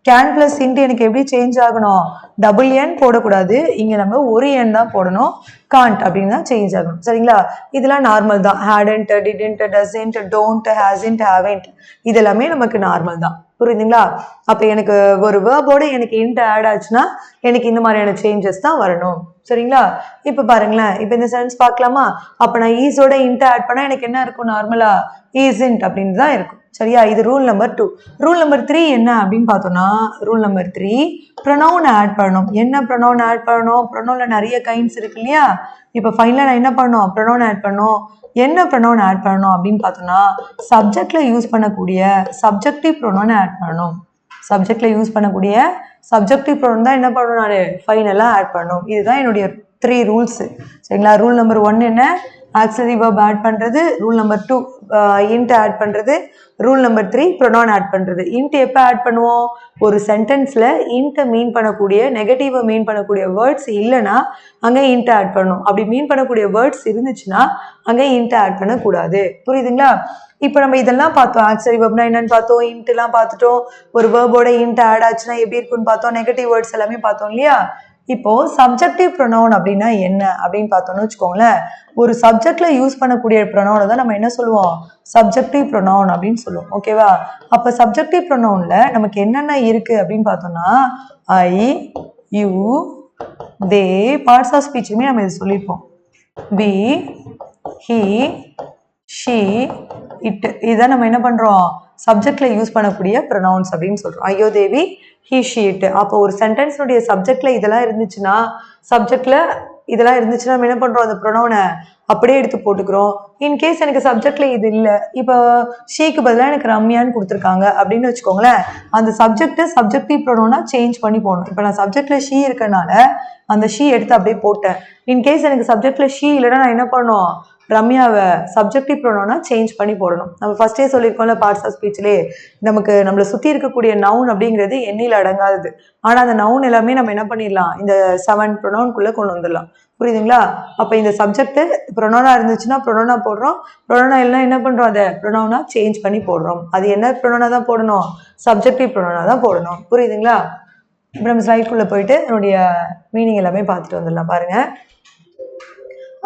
கேன் பிளஸ் இன்ட்டு எனக்கு எப்படி சேஞ்ச் ஆகணும்? டபுள் என் போடக்கூடாது, இங்க நம்ம ஒரு என் தான் போடணும். காண்ட் அப்படின்னு தான் சேஞ்ச் ஆகணும். சரிங்களா? இதெல்லாம் நார்மல் தான். Hadn't, didn't, doesn't, don't, hasn't, haven't இதெல்லாமே நமக்கு நார்மல் தான். புரியுதுங்களா? அப்ப எனக்கு ஒரு வேர்போட எனக்கு இன்ட் ஆட் ஆச்சுன்னா எனக்கு இந்த மாதிரியான சேஞ்சஸ் தான் வரணும். சரிங்களா? இப்ப பாருங்களேன், இப்ப இந்த சென்டென்ஸ் பார்க்கலாமா? அப்ப நான் ஈஸோட இன்ட் ஆட் பண்ணா எனக்கு என்ன இருக்கும்? நார்மலா ஈஸ்இன்ட் அப்படின்னு தான் இருக்கும். சரியா? இது ரூல் நம்பர் 2. ரூல் நம்பர் 3 என்ன அப்படின்னு பார்த்தோம்னா, ரூல் நம்பர் 3 ப்ரொனவுன் ஆட் பண்ணணும். என்ன ப்ரொனவுன் ஆட் பண்ணணும்? ப்ரொனவுன்ல நிறைய கைண்ட்ஸ் இருக்கு இல்லையா? இப்போ ஃபைனலாக நான் என்ன பண்ணணும்? ப்ரொனவுன் ஆட் பண்ணணும். என்ன ப்ரொனவுன் ஆட் பண்ணணும் அப்படின்னு பார்த்தோம்னா, சப்ஜெக்ட்ல யூஸ் பண்ணக்கூடிய சப்ஜெக்டிவ் ப்ரொனவுன் ஆட் பண்ணணும். சப்ஜெக்ட்ல யூஸ் பண்ணக்கூடிய சப்ஜெக்டிவ் ப்ரொனவுன் தான் என்ன பண்ணணும்? நான் ஃபைனலாக ஆட் பண்ணணும். இதுதான் என்னுடைய 3 ரூல்ஸ். சரிங்களா? ரூல் நம்பர் 1 என்ன? ஆக்சிலரி verb ஆட் பண்றது. ரூல் நம்பர் 2 இன்ட் ஆட் பண்றது. ரூல் நம்பர் 3 ப்ரொனவுன் ஆட் பண்றது. இன்ட் எப்போ ஆட் பண்ணுவோம்? ஒரு சென்டென்ஸ்ல இன்ட் மீன் பண்ணக்கூடிய நெகட்டிவ் மீன் பண்ணக்கூடிய வேர்ட்ஸ் இல்லைன்னா அங்கே இன்ட் ஆட் பண்ணணும். அப்படி மீன் பண்ணக்கூடிய வேர்ட்ஸ் இருந்துச்சுன்னா அங்கே இன்ட் ஆட் பண்ணக்கூடாது. புரியுதுங்களா? இப்போ நம்ம இதெல்லாம் பார்த்தோம். ஆக்சிலரி வெர்ப்னா என்னன்னு பார்த்தோம், இன்ட்லாம் பார்த்துட்டோம். ஒரு வேர்போட இன்ட் ஆட் ஆச்சுன்னா எப்படி இருக்குன்னு பார்த்தோம். நெகட்டிவ் வேர்ட்ஸ் எல்லாமே பார்த்தோம் இல்லையா? இப்போ சப்ஜெக்டிவ் ப்ரொனவுன் அப்படின்னா என்ன அப்படின்னு பார்த்தோம்னு வச்சுக்கோங்களேன். ஒரு சப்ஜெக்ட்ல யூஸ் பண்ணக்கூடிய ப்ரொனவுனை தான் நம்ம என்ன சொல்லுவோம்? சப்ஜெக்டிவ் ப்ரொனவுன் அப்படின்னு சொல்லுவோம். ஓகேவா? அப்ப சப்ஜெக்டிவ் ப்ரொனவுன்ல நமக்கு என்னென்ன இருக்கு அப்படின்னு பார்த்தோம்னா, I, you, they, parts of ஸ்பீச்சுமே நம்ம இது சொல்லியிருப்போம். We, he, she, it. இதான் நம்ம என்ன பண்றோம்? சப்ஜெக்ட்ல யூஸ் பண்ணக்கூடிய ப்ரொனவுன்ஸ் அப்படின்னு சொல்றோம். ஐயோ தேவி, ஹி, ஷி, இட். அப்போ ஒரு சென்டென்ஸ்னுடைய சப்ஜெக்ட்ல இதெல்லாம் இருந்துச்சுன்னா நம்ம என்ன பண்றோம்? அந்த ப்ரொனவுனை அப்படியே எடுத்து போட்டுக்கிறோம். இன்கேஸ் எனக்கு சப்ஜெக்ட்ல இது இல்லை, இப்போ ஷீக்கு பதிலாக எனக்கு ரம்யான்னு கொடுத்துருக்காங்க அப்படின்னு வச்சுக்கோங்களேன். அந்த சப்ஜெக்டிவ் ப்ரொனவுனா சேஞ்ச் பண்ணி போடணும். இப்போ நான் சப்ஜெக்ட்ல ஷீ இருக்கனால அந்த ஷீ எடுத்து அப்படியே போட்டேன். இன்கேஸ் எனக்கு சப்ஜெக்ட்ல ஷீ இல்லைன்னா நான் என்ன பண்ணணும்? ரம்யாவை சப்ஜெக்டிவ் ப்ரொனவுனா சேஞ்ச் பண்ணி போடணும். நம்ம ஃபர்ஸ்டே சொல்லியிருக்கோம்ல, பார்ட்ஸ் ஆஃப் ஸ்பீச்லேயே நம்மளை சுற்றி இருக்கக்கூடிய நவுன் அப்படிங்கிறது எண்ணில் அடங்காதது. ஆனால் அந்த நவுன் எல்லாமே நம்ம என்ன பண்ணிடலாம்? இந்த 7 ப்ரொனவுன்குள்ளே கொண்டு வந்துடலாம். புரியுதுங்களா? அப்போ இந்த சப்ஜெக்ட் ப்ரொனவுனா இருந்துச்சுன்னா ப்ரொனவுனா போடுறோம், ப்ரொனவுனா எல்லாம் என்ன பண்ணுறோம்? அதை ப்ரொனவுனா சேஞ்ச் பண்ணி போடுறோம். அது என்ன ப்ரொனவுனா தான் போடணும்? சப்ஜெக்டிவ் ப்ரொனவுனா தான் போடணும். புரியுதுங்களா? இப்போ நம்ம ஸ்லைட்குள்ளே போயிட்டு என்னுடைய மீனிங் எல்லாமே பார்த்துட்டு வந்துடலாம். பாருங்க,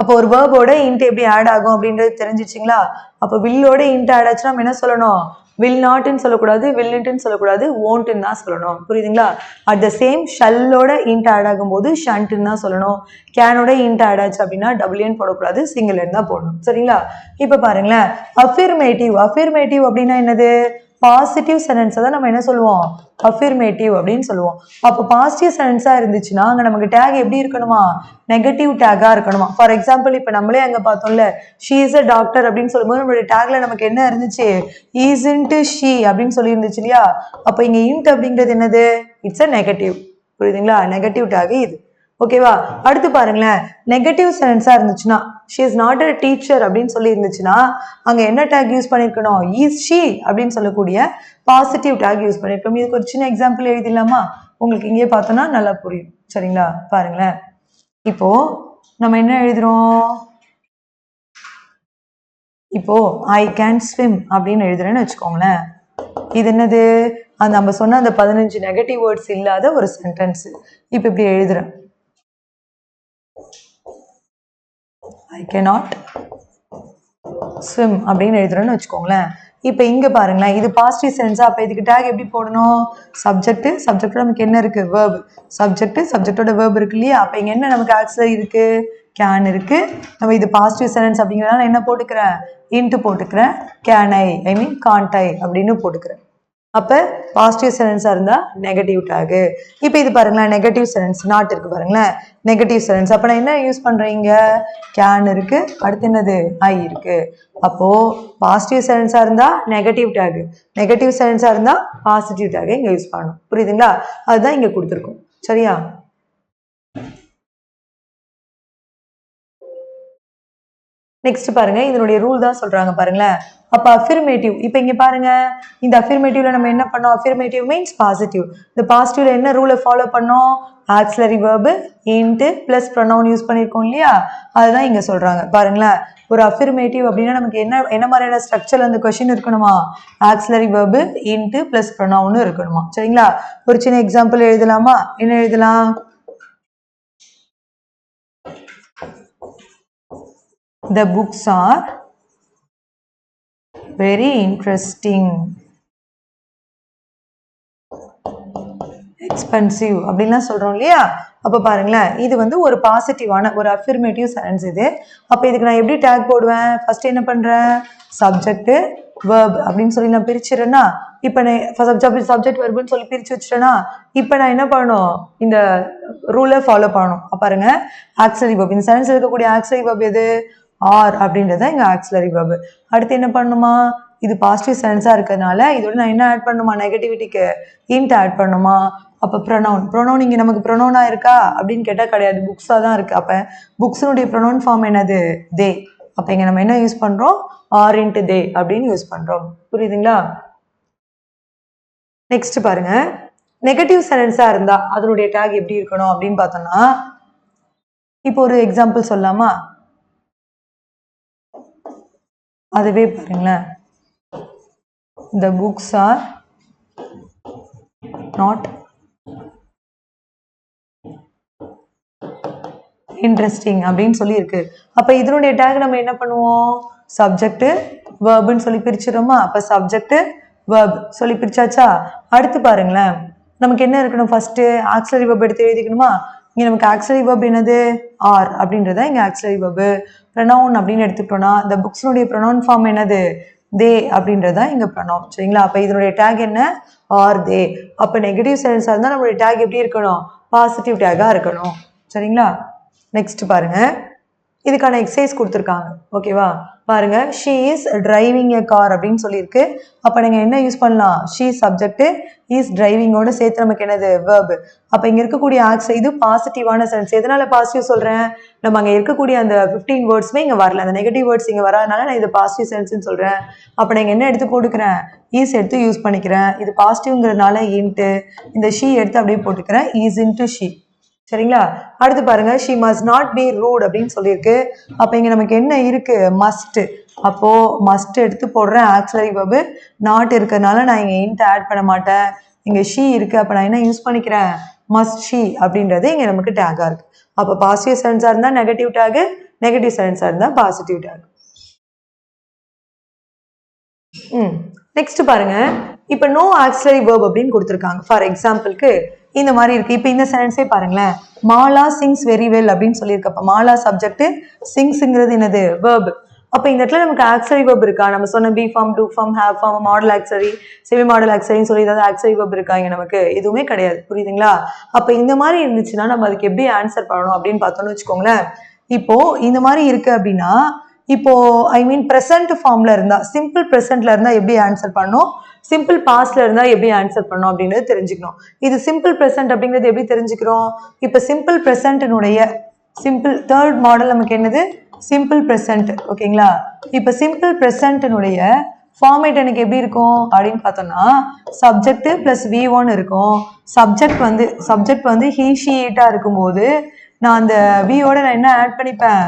அப்போ ஒரு வேர்போட இன்ட் எப்படி ஆட் ஆகும் அப்படின்றது தெரிஞ்சிச்சிங்களா? அப்போ வில்லோட இன்ட் ஆட் ஆச்சுன்னா நம்ம என்ன சொல்லணும்? வில் நாட்னு சொல்லக்கூடாது, வில்லுன்ட்டுன்னு சொல்லக்கூடாது, ஓன்ட்டுன்னு தான் சொல்லணும். புரியுதுங்களா? அட் த சேம் ஷல்லோட இன்ட் ஆட் ஆகும்போது ஷன்ட்டுன்னு தான் சொல்லணும். கேனோட இன்ட் ஆட் ஆச்சு அப்படின்னா டபுள்யூன்னு போடக்கூடாது, சிங்கிள்னு தான் போடணும். சரிங்களா? இப்போ பாருங்களேன், அஃபிர்மேட்டிவ். அஃபிர்மேட்டிவ் அப்படின்னா என்னது? பாசிட்டிவ் சென்டென்ஸை தான் நம்ம என்ன சொல்லுவோம்? அஃபிர்மேட்டிவ் அப்படின்னு சொல்லுவோம். அப்போ பாசிட்டிவ் சென்டென்ஸாக இருந்துச்சுன்னா அங்கே நமக்கு டேக் எப்படி இருக்கணுமா? நெகட்டிவ் டேக்காக இருக்கணுமா? ஃபார் எக்ஸாம்பிள் இப்போ நம்மளே அங்கே பார்த்தோம்ல, ஷீ இஸ் அ டாக்டர் அப்படின்னு சொல்லும்போது நம்மளுடைய டேக்ல நமக்கு என்ன இருந்துச்சு? ஈஸ்ன்ட்டு ஷீ அப்படின்னு சொல்லி இருந்துச்சு இல்லையா? அப்போ இங்கே இன்ட் அப்படிங்கிறது என்னது? It's a negative. புரியுதுங்களா? நெகட்டிவ் டேக் இது. ஓகேவா? அடுத்து பாருங்களேன், நெகட்டிவ் சென்டென்ஸா இருந்துச்சுன்னா, she is not a teacher அப்படின்னு சொல்லி இருந்துச்சுன்னா அங்க என்ன டேக் யூஸ் பண்ணிருக்கணும்? இஸ் ஷி அப்படின்னு சொல்லக்கூடிய பாசிட்டிவ் டேக் யூஸ் பண்ணிருக்கோம். இதுக்கு ஒரு சின்ன எக்ஸாம்பிள் எழுதிடலாமா? உங்களுக்கு இங்கே பார்த்தோம்னா நல்லா புரியும். சரிங்களா? பாருங்களேன், இப்போ நம்ம என்ன எழுதுறோம்? இப்போ ஐ கேன் ஸ்விம் அப்படின்னு எழுதுறேன்னு வச்சுக்கோங்களேன். இது என்னது? அந்த நம்ம சொன்ன அந்த 15 நெகட்டிவ் வேர்ட்ஸ் இல்லாத ஒரு சென்டென்ஸ். இப்போ இப்படி எழுதுறேன், ஐ கேனாட் ஸ்விம் அப்படின்னு எழுதுறேன்னு வச்சுக்கோங்களேன். இப்போ இங்க பாருங்களேன், இது பாசிட்டிவ் சென்டென்ஸா? அப்போ இதுக்கு டேக் எப்படி போடணும்? சப்ஜெக்ட், சப்ஜெக்டோட நமக்கு என்ன இருக்கு? வேர்ப். சப்ஜெக்ட், சப்ஜெக்டோட வேர்ப் இருக்கு இல்லையா? அப்போ இங்க என்ன நமக்கு ஆக்சிலரி இருக்கு? கேன் இருக்கு. நம்ம இது பாசிட்டிவ் சென்டென்ஸ் அப்படிங்கிறதுனால என்ன போட்டுக்கிறேன்? இன்ட்டு போட்டுக்கிறேன். கேன் ஐ மீன் காண்ட் ஐ அப்படின்னு போட்டுக்கிறேன். அப்போ பாசிட்டிவ் சென்டென்ஸாக இருந்தால் நெகட்டிவ் டேகு. இப்போ இது பாருங்களேன், நெகட்டிவ் சென்டென்ஸ் நாட் இருக்கு பாருங்களேன், நெகட்டிவ் சென்டென்ஸ். அப்போ நான் என்ன யூஸ் பண்ணுறீங்க? கேன் இருக்கு, அடுத்து என்னது? ஐ இருக்கு. அப்போது பாசிட்டிவ் சென்டென்ஸாக இருந்தால் நெகட்டிவ் டேகு, நெகட்டிவ் சென்டென்ஸாக இருந்தால் பாசிட்டிவ் டேகை இங்கே யூஸ் பண்ணணும். புரியுதுங்களா? அதுதான் இங்கே கொடுத்துருக்கோம். சரியா? நெக்ஸ்ட் பாருங்க, இதனுடைய ரூல் தான் சொல்றாங்க பாருங்களேன். அப்ப அஃபிர்மேட்டிவ், இப்போ இங்க பாருங்க, இந்த அஃபிர்மேட்டிவ்ல நம்ம என்ன பண்ணோம்? Affirmative means positive. இந்த பாசிட்டிவ்ல என்ன ரூலை ஃபாலோ பண்ணோம்? Auxiliary verb into plus pronoun use பண்ணியிருக்கோம் இல்லையா? அதுதான் இங்க சொல்றாங்க பாருங்களேன். ஒரு அஃபிர்மேட்டிவ் அப்படின்னா நமக்கு என்ன மாதிரியான ஸ்ட்ரக்சர் அந்த கொஸ்டின் இருக்கணுமா? Auxiliary verb into plus pronoun இருக்கணுமா? சரிங்களா? ஒரு சின்ன எக்ஸாம்பிள் எழுதலாமா? என்ன எழுதலாம்? The books are very interesting, expensive அப்படின்லாம் சொல்றோம் இல்லையா? அப்போ பாருங்களேன், இது வந்து ஒரு பாசிட்டிவான ஒரு அஃபிர்மேட்டிவ் சென்டென்ஸ் இது. அப்போ இதுக்கு நான் எப்படி டேக் போடுவேன்? ஃபர்ஸ்ட் என்ன பண்றேன்? சப்ஜெக்ட் வேர்ப் அப்படின்னு சொல்லி நான் பிரிச்சிடறேன்னா, இப்போ நான் சப்ஜெக்ட் வேர்புன்னு சொல்லி பிரிச்சு வச்சுட்டேன்னா, இப்போ நான் என்ன பண்ணணும்? இந்த ரூலை ஃபாலோ பண்ணணும். பாருங்க, ஆக்சிலரி வேர்ப், இந்த சென்டென்ஸ் இருக்கக்கூடிய ஆக்சிலரி வேர்ப் எது? ஆர் அப்படின்றத இங்க ஆக்சிலரி வேர்ப். அடுத்து என்ன பண்ணுமா? இது பாசிட்டிவ் சென்டென்ஸா இருக்கிறதுனால இதோட நான் என்ன ஆட் பண்ணுமா? நெகட்டிவிட்டிக்கு இன்ட் ஆட் பண்ணுமா? அப்போ ப்ரொனவுன் இங்கே நமக்கு ப்ரொனவுனா இருக்கா அப்படின்னு கேட்டால் கிடையாது, புக்ஸாக தான் இருக்கு. அப்போ புக்ஸினுடைய ப்ரொனவுன் ஃபார்ம் என்னது? தே. அப்போ இங்கே நம்ம என்ன யூஸ் பண்ணுறோம்? ஆர் இன்ட்டு தே அப்படின்னு யூஸ் பண்ணுறோம். புரியுதுங்களா? நெக்ஸ்ட் பாருங்க, நெகட்டிவ் சென்டென்ஸாக இருந்தால் அதனுடைய டேக் எப்படி இருக்கணும் அப்படின்னு பார்த்தோம்னா, இப்போ ஒரு எக்ஸாம்பிள் சொல்லலாமா? அதுவே பாருங்களேன், the books are not interesting அப்படின்னு சொல்லி இருக்கு. அப்ப இதனுடைய டேக் நம்ம என்ன பண்ணுவோம்? சப்ஜெக்ட் வேர்ப்னு சொல்லி பிரிச்சிரோமா? அப்ப சப்ஜெக்ட் வேர்ப் சொல்லி பிரிச்சாச்சா? அடுத்து பாருங்களேன், நமக்கு என்ன இருக்கணும்? ஃபர்ஸ்ட் ஆக்சிலரி வேர்ப் எடுத்து எழுதிக்கணுமா? இங்க நமக்கு ஆக்சிலரி வேர்ப் என்னது? ஆர் அப்படின்றத இங்க ஆக்சிலரி வேர்ப். ப்ரொனவுன் அப்படின்னு எடுத்துக்கிட்டோம்னா இந்த புக்ஸ்னுடைய ப்ரொனவுன் ஃபார்ம் என்னது? தே அப்படின்றதா இங்க ப்ரொனவுன். சரிங்களா? அப்ப இதனுடைய டேக் என்ன? ஆர் தே. அப்ப நெகட்டிவ் சென்டென்ஸா இருந்தா நம்மளுடைய டேக் எப்படி இருக்கணும்? பாசிட்டிவ் டேக்கா இருக்கணும். சரிங்களா? நெக்ஸ்ட் பாருங்க, இதுக்கான எக்ஸசைஸ் கொடுத்துருக்காங்க. ஓகேவா? பாருங்க, she is driving a car அப்படின்னு சொல்லியிருக்கு. அப்போ நீங்கள் என்ன யூஸ் பண்ணலாம்? ஷீ சப்ஜெக்ட், இஸ் டிரைவிங்கோட சேர்த்து நமக்கு என்னது? வேர்பு. அப்போ இங்கே இருக்கக்கூடிய ஆக்ஸ் இது பாசிட்டிவான சென்ஸ். எதனால பாசிட்டிவ் சொல்கிறேன்? நம்ம அங்கே இருக்கக்கூடிய அந்த 15 வேர்ட்ஸுமே இங்கே வரல, அந்த நெகட்டிவ் வேர்ட்ஸ் இங்கே வராதனால நான் இது பாசிட்டிவ் சென்ஸ்ன்னு சொல்கிறேன். அப்போ நான் என்ன எடுத்து போட்டுக்கிறேன்? ஈஸ் எடுத்து யூஸ் பண்ணிக்கிறேன். இது பாசிட்டிவ்ங்கிறதுனால இன்ட்டு, இந்த ஷீ எடுத்து அப்படியே போட்டுக்கிறேன், ஈஸ் இன்ட்டு ஷீ. சரிங்களா? அடுத்து பாருங்க, she must not be rude அப்படின்னு சொல்லியிருக்கு. அப்போ இங்கே நமக்கு என்ன இருக்கு? மஸ்ட். அப்போ மஸ்ட் எடுத்து போடுறேன் ஆக்சிலரி வேர்பு. நாட் இருக்கிறதுனால நான் இங்கே இன்ட் ஆட் பண்ண மாட்டேன். இங்கே ஷீ இருக்கு, அப்போ நான் என்ன யூஸ் பண்ணிக்கிறேன்? மஸ்ட் ஷீ அப்படின்றது இங்கே நமக்கு டேகா இருக்கு. அப்போ பாசிட்டிவ் சென்டென்ஸாக இருந்தால் நெகட்டிவ் டேகு, நெகட்டிவ் சென்டென்ஸாக இருந்தால் பாசிட்டிவ் டேக். நெக்ஸ்ட் பாருங்க, இப்போ நோ ஆக்சிலரி வேர்ப் அப்படின்னு கொடுத்துருக்காங்க. ஃபார் எக்ஸாம்பிளுக்கு இந்த மாதிரி இருக்கு. இப்போ இந்த சென்டென்ஸே பாருங்களேன், மாலா சிங்ஸ் வெரி வெல் அப்படின்னு சொல்லியிருக்கப்ப மாலா சப்ஜெக்ட், சிங்ஸ்ங்கிறது என்னது வேர்ப். அப்போ இந்த இடத்துல நமக்கு ஆக்சிலரி வேர்ப் இருக்கா? நம்ம சொன்ன be form, do form, have form, modal auxiliary, semi modal ஆக்சிலரின்னு சொல்லி ஏதாவது ஆக்சிலரி வேர்ப் இருக்கா இங்க நமக்கு? எதுவுமே கிடையாது. புரியுதுங்களா? அப்போ இந்த மாதிரி இருந்துச்சுன்னா நம்ம அதுக்கு எப்படி ஆன்சர் பண்ணணும் அப்படின்னு பார்த்தோம்னு வச்சுக்கோங்களேன். இப்போ இந்த மாதிரி இருக்கு அப்படின்னா, இப்போ ஐ மீன் ப்ரெசன்ட் ஃபார்ம்ல இருந்தா, சிம்பிள் ப்ரெசன்ட்ல இருந்தா எப்படி ஆன்சர் பண்ணணும், சிம்பிள் பாஸ்ட்ல இருந்தா எப்படி ஆன்சர் பண்ணணும் அப்படின்றது தெரிஞ்சுக்கணும். இது சிம்பிள் ப்ரெசன்ட் அப்படிங்கிறது எப்படி தெரிஞ்சுக்கிறோம்? இப்போ சிம்பிள் ப்ரெசன்ட்னுடைய சிம்பிள் தேர்ட் மாடல் நமக்கு என்னது? Simple present. ஓகேங்களா? இப்போ சிம்பிள் ப்ரெசன்ட்னுடைய ஃபார்மேட் எனக்கு எப்படி இருக்கும் அப்படின்னு பார்த்தோம்னா, சப்ஜெக்ட் பிளஸ் V1 இருக்கும். சப்ஜெக்ட் வந்து ஹீ ஷீ இட்டா இருக்கும்போது நான் அந்த வியோட நான் என்ன ஆட் பண்ணிப்பேன்?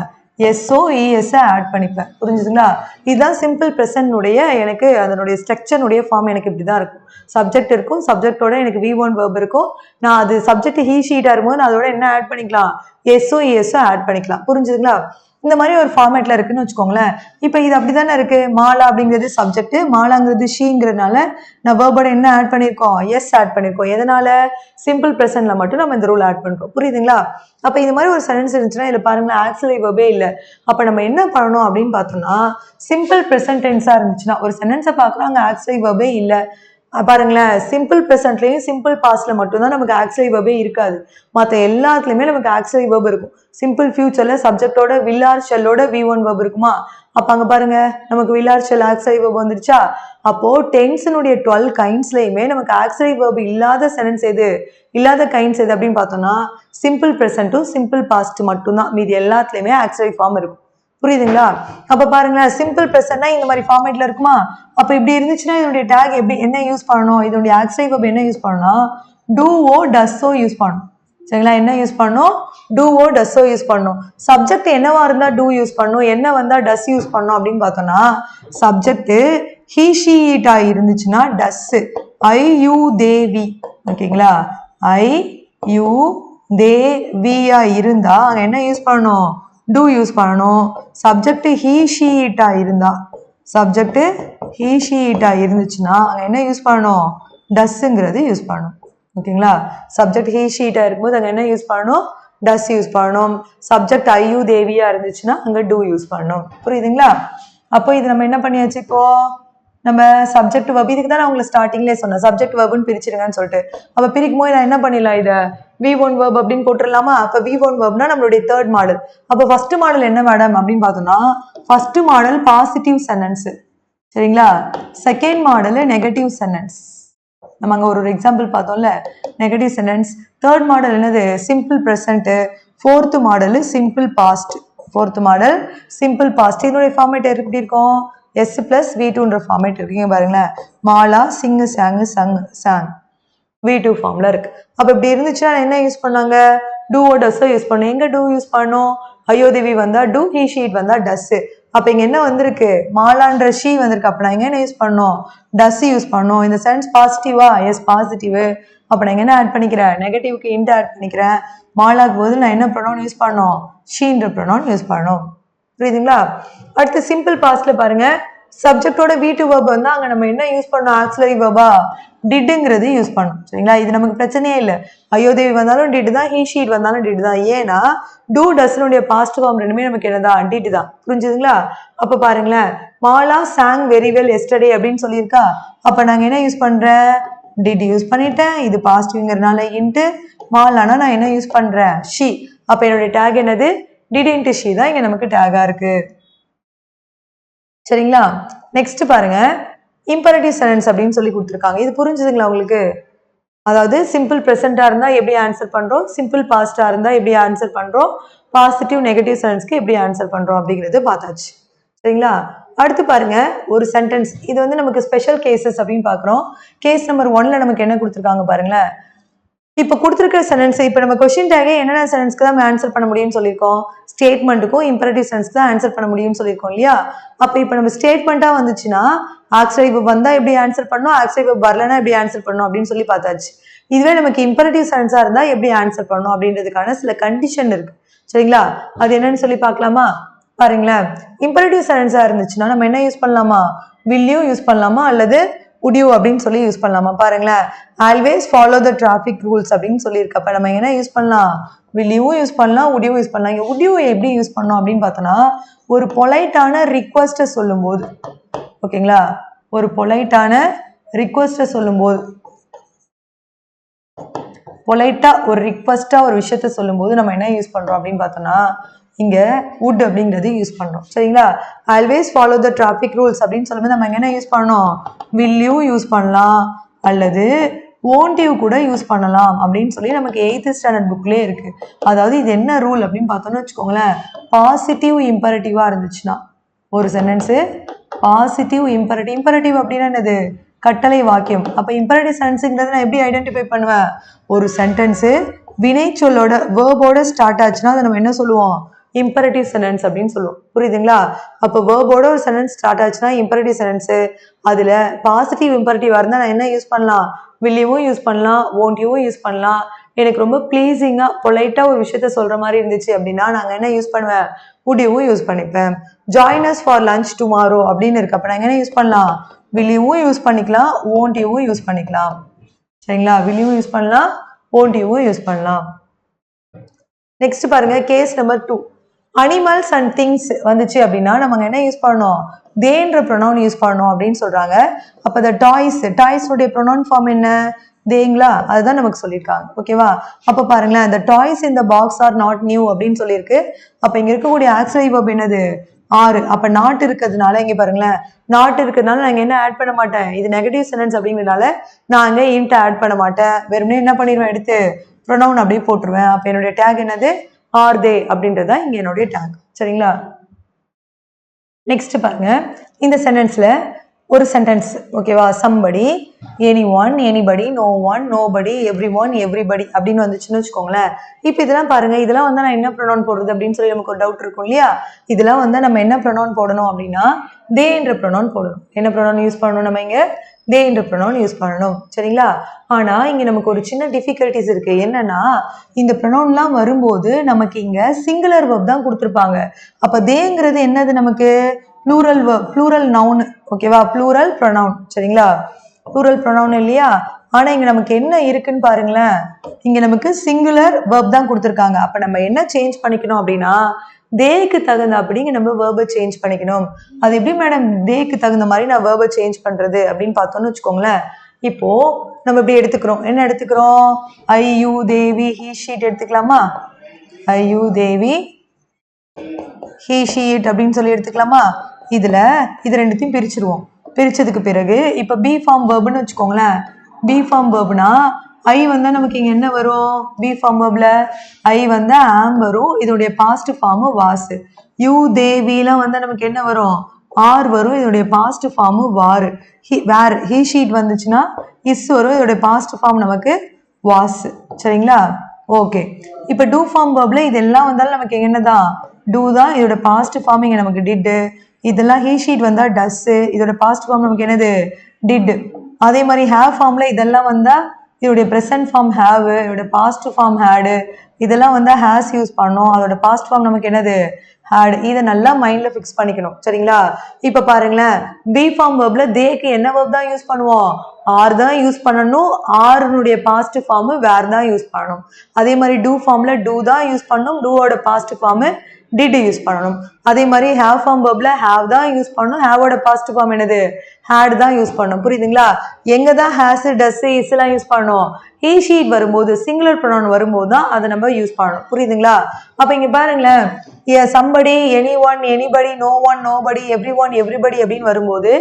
எஸ்ஓ இஎஸ் ஆட் பண்ணிப்பேன். புரிஞ்சுதுங்களா? இதுதான் சிம்பிள் ப்ரெசன்ட்னுடைய எனக்கு அதனுடைய ஸ்ட்ரக்சர்னுடைய ஃபார்ம் எனக்கு இப்படி தான் இருக்கும். சப்ஜெக்ட் இருக்கும், சப்ஜெக்டோட எனக்கு V1 வேர்ப் இருக்கும். நான் அது சப்ஜெக்ட் ஹீ ஷீட்டா இருக்கும்போது நான் அதோட என்ன ஆட் பண்ணிக்கலாம்? எஸ்ஓ இஎஸ்ஓ ஆட் பண்ணிக்கலாம். புரிஞ்சுதுங்களா? இந்த மாதிரி ஒரு ஃபார்மேட்ல இருக்குன்னு வச்சுக்கோங்களேன். இப்போ இது அப்படிதானே இருக்கு. மாலா அப்படிங்கிறது சப்ஜெக்ட், மாலாங்கிறது ஷீங்கிறதுனால நான் வேர்போட என்ன ஆட் பண்ணியிருக்கோம்? எஸ் ஆட் பண்ணியிருக்கோம். எதனால? சிம்பிள் ப்ரெசன்ட்ல மட்டும் நம்ம இந்த ரூல் ஆட் பண்றோம். புரியுதுங்களா? அப்போ இந்த மாதிரி ஒரு சென்டென்ஸ் இருந்துச்சுன்னா இதில் பாருங்களேன், ஆக்சிலரி வேர்பே இல்லை. அப்போ நம்ம என்ன பண்ணணும் அப்படின்னு பார்த்தோம்னா, சிம்பிள் ப்ரெசன்ட் டென்ஸா இருந்துச்சுன்னா ஒரு சென்டென்ஸை பார்க்குறோம், அங்கே ஆக்சிலரி வேர்பே இல்லை. பாருங்களேன், சிம்பிள் ப்ரெசன்ட்லயும் சிம்பிள் பாஸ்ட்ல மட்டும்தான் நமக்கு ஆக்சிலரி வேர்பே இருக்காது. மற்ற எல்லாத்துலயுமே நமக்கு ஆக்சிலரி வேர்ப் இருக்கும். சிம்பிள் ஃபியூச்சர்ல சப்ஜெக்டோட வில் ஆர் ஷெல்லோட V1 வேர்ப் இருக்குமா? அப்ப அங்க பாருங்க, நமக்கு will or shell auxiliary verb வந்துருச்சா? அப்போ டென்ஸினுடைய 12 கைண்ட்ஸ்லயுமே நமக்கு ஆக்சிலரி வேர்ப் இல்லாத சென்டென்ஸ் எது, இல்லாத கைண்ட்ஸ் எது அப்படின்னு பார்த்தோம்னா, சிம்பிள் ப்ரெசன்ட்டும் சிம்பிள் பாஸ்ட் மட்டும்தான். மீதி எல்லாத்துலயுமே ஆக்சிலரி ஃபார்ம் இருக்கும். புரியுதுங்களா? அப்ப பாருங்களேன், சிம்பிள் ப்ரெசன்ட்னா இந்த மாதிரி ஃபார்மேட்ல இருக்குமா? அப்ப இப்படி இருந்துச்சுன்னா இதனுடைய டேக் எப்படி என்ன யூஸ் பண்ணணும்? இதனுடைய ஆக்சிலரி வேர்ப் என்ன யூஸ் பண்ணணும்னா, டூஓ டஸ்ஸோ யூஸ் பண்ணணும். சரிங்களா? என்ன யூஸ் பண்ணணும்? டூஓ டஸ்ஸோ யூஸ் பண்ணணும். சப்ஜெக்ட் என்னவா இருந்தா டூ யூஸ் பண்ணணும், என்ன வந்தா டஸ் யூஸ் பண்ணணும் அப்படின்னு பார்த்தோம்னா, சப்ஜெக்ட் ஹீ ஷீ இட்டா இருந்துச்சுன்னா டஸ், ஐ யூ தே வி. ஓகேங்களா? ஐ யூ தே வியா இருந்தா அங்க என்ன யூஸ் பண்ணணும்? டூ யூஸ் பண்ணணும். சப்ஜெக்ட் ஹீ ஷீ இட்டா இருந்தா, சப்ஜெக்ட் ஹீ ஷீ இட்டா இருந்துச்சுன்னா அங்க என்ன யூஸ் பண்ணணும்? டஸ்ங்கிறது யூஸ் பண்ணணும். ஓகேங்களா? சப்ஜெக்ட் ஹீ ஷீட்டா இருக்கும்போது அங்கே என்ன யூஸ் பண்ணணும்? டஸ் யூஸ் பண்ணணும். சப்ஜெக்ட் ஐயூ தேவியா இருந்துச்சுன்னா அங்கே டூ யூஸ் பண்ணணும். புரியுதுங்களா? அப்போ இது நம்ம என்ன பண்ணியாச்சு? இப்போ நம்ம சப்ஜெக்ட் வேர்ப், இதுக்கு தான் நான் உங்களை ஸ்டார்டிங்லேயே சொன்னேன் சப்ஜெக்ட் வேர்ப்னு பிரிச்சிருங்கன்னு சொல்லிட்டு. அப்போ பிரிக்கும் போது நான் என்ன பண்ணிடலாம்? இதை V1 வேர்ப் அப்படின்னு போட்டுடலாமா? அப்போ V1 வேர்ப்னா நம்மளுடைய தேர்ட் மாடல். அப்போ ஃபர்ஸ்ட் மாடல் என்ன மேடம் அப்படின்னு பார்த்தோம்னா, ஃபர்ஸ்ட் மாடல் பாசிட்டிவ் சென்டென்ஸ். சரிங்களா? Second model negative sentence. நம்ம அங்கே ஒரு எக்ஸாம்பிள் பார்த்தோம்ல, நெகட்டிவ் சென்டென்ஸ். தேர்ட் மாடல் என்னது? Simple present. Fourth model simple past. Fourth model simple past. இதனுடைய ஃபார்மேட் எப்படி இருக்கும்? எஸ் பிளஸ் V2ன்ற ஃபார்மேட் இருக்குங்க பாருங்களேன். Mala sing sang sung sang V2 ஃபார்ம்ல இருக்கு. அப்போ இப்படி இருந்துச்சுன்னா என்ன யூஸ் பண்ணாங்க? டூஓ டஸ்ஸோ யூஸ் பண்ணும். எங்க டூ யூஸ் பண்ணும்? அயோதேவி வந்தா டூ, ஹீ ஷீட் வந்தா டஸ். அப்ப இங்க என்ன வந்திருக்கு? மாலான்ற ஷீ வந்திருக்கு. அப்ப நான் இங்க என்ன யூஸ் பண்ணணும்? டஸ் யூஸ் பண்ணணும். இந்த சென்ஸ் பாசிட்டிவா? Yes positive. அப்ப நான் என்ன ஆட் பண்ணிக்கிறேன்? நெகட்டிவ்க்கு இன்ட் ஆட் பண்ணிக்கிறேன். மாலாக்கு போது நான் என்ன ப்ரொனவுன் யூஸ் பண்ணணும்? ஷீன்ற ப்ரொனவுன் யூஸ் பண்ணணும். புரியுதுங்களா? அடுத்து சிம்பிள் பாஸ்ட்ல பாருங்க, சப்ஜெக்டோட V2 வேர்ப் வந்து அங்க நம்ம என்ன யூஸ் பண்ணோம்? ஆக்சிலரி வேர்பா டிட்ங்கிறது யூஸ் பண்ணோம். சரிங்களா? இது நமக்கு பிரச்சனையே இல்லை. அயோதேவி வந்தாலும் டிட் தான், ஹீ ஷீட் வந்தாலும் டிட் தான். ஏன்னா டூ டஸ்னுடைய பாஸ்ட் ஃபார்ம் ரெண்டுமே நமக்கு என்னதான்? டிட் தான். புரிஞ்சுதுங்களா? அப்ப பாருங்களேன், Mala song very well yesterday அப்படின்னு சொல்லியிருக்கா. அப்ப நாங்க என்ன யூஸ் பண்றேன்? டிட் யூஸ் பண்ணிட்டேன். இது பாசிட்டிவ்ங்கிறதுனால இன்ட்டு, மாலானா நான் என்ன யூஸ் பண்றேன்? ஷீ. அப்ப என்னுடைய டேக் என்னது? டிட் இன்ட்டு ஷீ தான் இங்க நமக்கு டேகா இருக்கு. சரிங்களா? நெக்ஸ்ட் பாருங்க, இம்பரேட்டிவ் சென்டென்ஸ் அப்படின்னு சொல்லி கொடுத்துருக்காங்க. இது புரிஞ்சுதுங்களா உங்களுக்கு? அதாவது சிம்பிள் ப்ரெசென்ட்டா இருந்தா எப்படி ஆன்சர் பண்றோம், சிம்பிள் பாஸ்டா இருந்தா எப்படி ஆன்சர் பண்றோம், பாசிட்டிவ் நெகட்டிவ் சென்டென்ஸ்க்கு எப்படி ஆன்சர் பண்றோம் அப்படிங்கிறது பார்த்தாச்சு. சரிங்களா? அடுத்து பாருங்க ஒரு சென்டென்ஸ். இது வந்து நமக்கு ஸ்பெஷல் கேசஸ் அப்படின்னு பார்க்குறோம். கேஸ் நம்பர் 1ல நமக்கு என்ன கொடுத்துருக்காங்க பாருங்களேன். இப்போ கொடுத்துருக்க சென்டென்ஸ், இப்போ நம்ம கொஸ்டின் டேகே என்னென்ன சென்டென்ஸ்க்கு தான் ஆன்சர் பண்ண முடியும்னு சொல்லியிருக்கோம்? ஸ்டேட்மெண்ட்டுக்கும் இம்பரேட்டிவ் சென்டென்ஸ்க்கு தான் ஆன்சர் பண்ண முடியும்னு சொல்லியிருக்கோம் இல்லையா? அப்போ இப்போ நம்ம ஸ்டேட்மெண்ட்டா வந்துச்சுன்னா ஆக்சிலரி வெர்ப் வந்தா எப்படி ஆன்சர் பண்ணணும், ஆக்சிலரி வெர்ப் வரலன்னா எப்படி ஆன்சர் பண்ணணும் அப்படின்னு சொல்லி பார்த்தாச்சு. இதுவே நமக்கு இம்பரேட்டிவ் சென்டென்ஸா இருந்தா எப்படி ஆன்சர் பண்ணணும் அப்படின்றதுக்கான சில கண்டிஷன் இருக்கு. சரிங்களா? அது என்னன்னு சொல்லி பார்க்கலாமா? பாருங்களேன், இம்பரேட்டிவ் சென்டென்ஸா இருந்துச்சுன்னா நம்ம என்ன யூஸ் பண்ணலாமா? will you யூஸ் பண்ணலாமா அல்லது would you அப்படின்னு சொல்லி யூஸ் பண்ணலாமா பாருங்களேன். Always follow the traffic rules அப்படின்னு சொல்லியிருக்க. அப்போ நம்ம என்ன யூஸ் பண்ணலாம், will you யூஸ் பண்ணலாம், would you யூஸ் பண்ணலாம். இங்கே would you எப்படி யூஸ் பண்ணோம் அப்படின்னு பார்த்தோன்னா ஒரு பொலைட்டான ரிக்வஸ்ட்டை சொல்லும்போது, ஓகேங்களா, ஒரு பொலைட்டான ரிக்வஸ்ட்டை சொல்லும்போது, பொலைட்டாக ஒரு ரிக்வஸ்ட்டாக ஒரு விஷயத்த சொல்லும்போது நம்ம என்ன யூஸ் பண்ணுறோம் அப்படின்னு பார்த்தோன்னா இங்கே would அப்படிங்கிறது யூஸ் பண்ணுறோம். சரிங்களா, always follow the traffic rules அப்படின்னு சொல்லும்போது நம்ம என்ன யூஸ் பண்ணணும், will you யூஸ் பண்ணலாம் அல்லது won't you கூட யூஸ் பண்ணலாம் அப்படின்னு சொல்லி நமக்கு 8th ஸ்டாண்டர்ட் புக்லேயே இருக்குது. அதாவது இது என்ன ரூல் அப்படின்னு பார்த்தோன்னு வச்சுக்கோங்களேன், பாசிட்டிவ் இம்பரட்டிவாக இருந்துச்சுன்னா ஒரு சென்டென்ஸு பாசிட்டிவ் இம்பரட்டிவ் அப்படின்னா என்னது, கட்டளை வாக்கியம். அப்போ இம்பரட்டிவ் சென்டென்ஸுங்கிறது நான் எப்படி ஐடென்டிஃபை பண்ணுவேன், ஒரு சென்டென்ஸு வினை சொல்லோட வேர்போட ஸ்டார்ட் ஆச்சுன்னா அதை நம்ம என்ன சொல்லுவோம், இம்பரட்டிவ் சென்டென்ஸ் அப்படின்னு சொல்லுவோம். புரியுதுங்களா, அப்போ வேர்போட ஒரு சென்டென்ஸ் ஸ்டார்ட் ஆச்சுன்னா இம்பரட்டிவ் சென்டென்ஸு. அதில் பாசிட்டிவ் இம்பரட்டிவாக இருந்தால் நான் என்ன யூஸ் பண்ணலாம், will you யூஸ் பண்ணலாம், won't you யூஸ் பண்ணலாம். எனக்கு ரொம்ப ப்ளீஸிங்காக பொலைட்டாக ஒரு விஷயத்த சொல்கிற மாதிரி இருந்துச்சு அப்படின்னா நாங்கள் என்ன யூஸ் பண்ணுவேன், would you யூஸ் பண்ணிப்பேன். join us for lunch tomorrow அப்படின்னு இருக்கு. அப்போ நாங்கள் என்ன யூஸ் பண்ணலாம், will you யூஸ் பண்ணிக்கலாம், won't you யூஸ் பண்ணிக்கலாம். சரிங்களா, will you யூஸ் பண்ணலாம், won't you யூஸ் பண்ணலாம். நெக்ஸ்ட் பாருங்க, case number 2. Animals and things வந்துச்சு அப்படின்னா நம்ம என்ன யூஸ் பண்ணணும், தேன்ற ப்ரொனவுன் யூஸ் பண்ணணும் அப்படின்னு சொல்றாங்க. அப்போ இந்த டாய்ஸோடைய ப்ரொனவுன் ஃபார்ம் என்ன, தேங்களா, அதுதான் நமக்கு சொல்லியிருக்காங்க. ஓகேவா, அப்போ பாருங்களேன், இந்த டாய்ஸ் இந்த பாக்ஸ் ஆர் நாட் நியூ அப்படின்னு சொல்லியிருக்கு. அப்போ இங்கே இருக்கக்கூடிய ஆக்சிலரி வெர்ப் என்னது, ஆறு. அப்போ நாட் இருக்கிறதுனால இங்கே பாருங்களேன், நாட் இருக்கிறதுனால நான் என்ன ஆட் பண்ண மாட்டேன், இது நெகட்டிவ் சென்டென்ஸ் அப்படிங்கிறதுனால நான் அங்கே இன்ட் ஆட் பண்ண மாட்டேன். வெறுமனே என்ன பண்ணிடுவேன், எடுத்து ப்ரொனவுன் அப்படியே போட்டுருவேன். அப்போ என்னுடைய டேக் என்னது, ஆர் தே அப்படின்றதா இங்கே என்னுடைய டேக். சரிங்களா, நெக்ஸ்ட் பாருங்க, இந்த சென்டென்ஸ்ல ஒரு சென்டென்ஸ் ஓகேவா, somebody, anyone, anybody, no one, nobody, everyone, everybody அப்படின்னு வந்துச்சுன்னு வச்சுக்கோங்களேன். இப்போ இதெல்லாம் பாருங்க, இதெல்லாம் வந்து நான் என்ன ப்ரொனவுன் போடுறது அப்படின்னு சொல்லி நமக்கு ஒரு டவுட் இருக்கும் இல்லையா. இதெல்லாம் வந்து நம்ம என்ன ப்ரொனவுன் போடணும் அப்படின்னா தே என்ற ப்ரொனவுன் போடணும். என்ன ப்ரொனவுன் யூஸ் பண்ணணும், நம்ம இங்கே தே என்ற ப்ரொனவுன் யூஸ் பண்ணணும். சரிங்களா, ஆனா இங்க நமக்கு ஒரு சின்ன டிஃபிகல்ட்டிஸ் இருக்கு. என்னன்னா இந்த ப்ரொனவுன்லாம் வரும்போது நமக்கு இங்க சிங்குலர் வெர்ப் தான் கொடுத்துருப்பாங்க. அப்ப தேங்கிறது என்னது, நமக்கு ப்ளூரல் வெர்ப், ப்ளூரல் நவுன். ஓகேவா, ப்ளூரல் ப்ரொனவுன். சரிங்களா, ப்ளூரல் ப்ரொனவுன் இல்லையா. ஆனா இங்க நமக்கு என்ன இருக்குன்னு பாருங்களேன், இங்க நமக்கு சிங்குலர் வெர்ப் தான் கொடுத்துருக்காங்க. அப்ப நம்ம என்ன சேஞ்ச் பண்ணிக்கணும் அப்படின்னா தேக்கு தகுந்த அப்படிங்க நம்ம வேர்பை சேஞ்ச் பண்ணிக்கணும். அது எப்படி மேடம் தேக்கு தகுந்த மாதிரி நான் வேர்பை சேஞ்ச் பண்றது அப்படின்னு பார்த்தோம்னு வச்சுக்கோங்களேன். இப்போ நம்ம இப்படி எடுத்துக்கிறோம், என்ன எடுத்துக்கிறோம், I you they we he she it எடுத்துக்கலாமா, I you they we he she it அப்படின்னு சொல்லி எடுத்துக்கலாமா. இதுல இது ரெண்டுத்தையும் பிரிச்சிருவோம். பிரிச்சதுக்கு பிறகு இப்ப பி ஃபார்ம் வேர்புன்னு வச்சுக்கோங்களேன். பி ஃபார்ம் வேர்புனா ஐ வந்தா நமக்கு இங்க என்ன வரும், பி ஃபார்ம் வேர்ப்ல ஐ வந்தா ஆம் வரும், இதோடைய பாஸ்ட் ஃபார்ம் வாஸ். யூ தேவிலாம் வந்தா நமக்கு என்ன வரும், ஆர் வரும், இதோடைய பாஸ்ட் ஃபார்ம் வார். வேர் ஹீ ஷீட் வந்துச்சுன்னா இஸ் வரும், இதோடைய பாஸ்ட் ஃபார்ம் நமக்கு வாஸ். சரிங்களா, ஓகே. இப்போ டூ ஃபார்ம் வேர்ப்ல இதெல்லாம் வந்தாலும் நமக்கு என்னதான் டூ தான், இதோட பாஸ்ட் ஃபார்ம் இங்க நமக்கு டிட். இதெல்லாம் ஹீ ஷீட் வந்தா டஸ், இதோட பாஸ்ட் ஃபார்ம் நமக்கு என்னது டிட். அதே மாதிரி ஹேவ் ஃபார்ம்ல இதெல்லாம் வந்தா இதோடைய ப்ரெசன்ட் ஃபார்ம் ஹேவ், இதோட பாஸ்ட் ஃபார்ம் ஹேடு, இதெல்லாம் வந்து ஹேஸ் யூஸ் பண்ணோம், அதோட பாஸ்ட் ஃபார்ம் நமக்கு என்னது ஹேட். இதை நல்லா மைண்ட்ல ஃபிக்ஸ் பண்ணிக்கணும். சரிங்களா, இப்போ பாருங்களேன், பி ஃபார்ம் வேர்ப்ல தேக்கு என்ன வேர்ப் தான் யூஸ் பண்ணுவோம், ஆர் தான் யூஸ் பண்ணணும். ஆறுனுடைய பாஸ்ட் ஃபார்ம் வேர் தான் யூஸ் பண்ணணும். அதே மாதிரி டூ ஃபார்ம்ல டூ தான் யூஸ் பண்ணணும், டூவோட பாஸ்ட் ஃபார்ம் டிட் யூஸ் பண்ணணும். அதே மாதிரி ஹேவ் ஃபார்ம் வேர்ப்ல ஹேவ் தான் யூஸ் பண்ணணும், ஹேவோட பாஸ்ட் ஃபார்ம் என்னது ஹேட் தான் யூஸ் பண்ணணும். புரியுதுங்களா, எங்க தான் ஹேஸ் டஸ் இஸ் எல்லாம் யூஸ் பண்ணணும், ஹீ ஷீட் வரும்போது சிங்குலர் ப்ரொனவுன் வரும்போது தான் அதை நம்ம யூஸ் பண்ணணும். புரியுதுங்களா, அப்ப இங்க பாருங்களேன், somebody, anyone, anybody, no one, nobody, everyone, everybody அப்படின்னு வரும்போது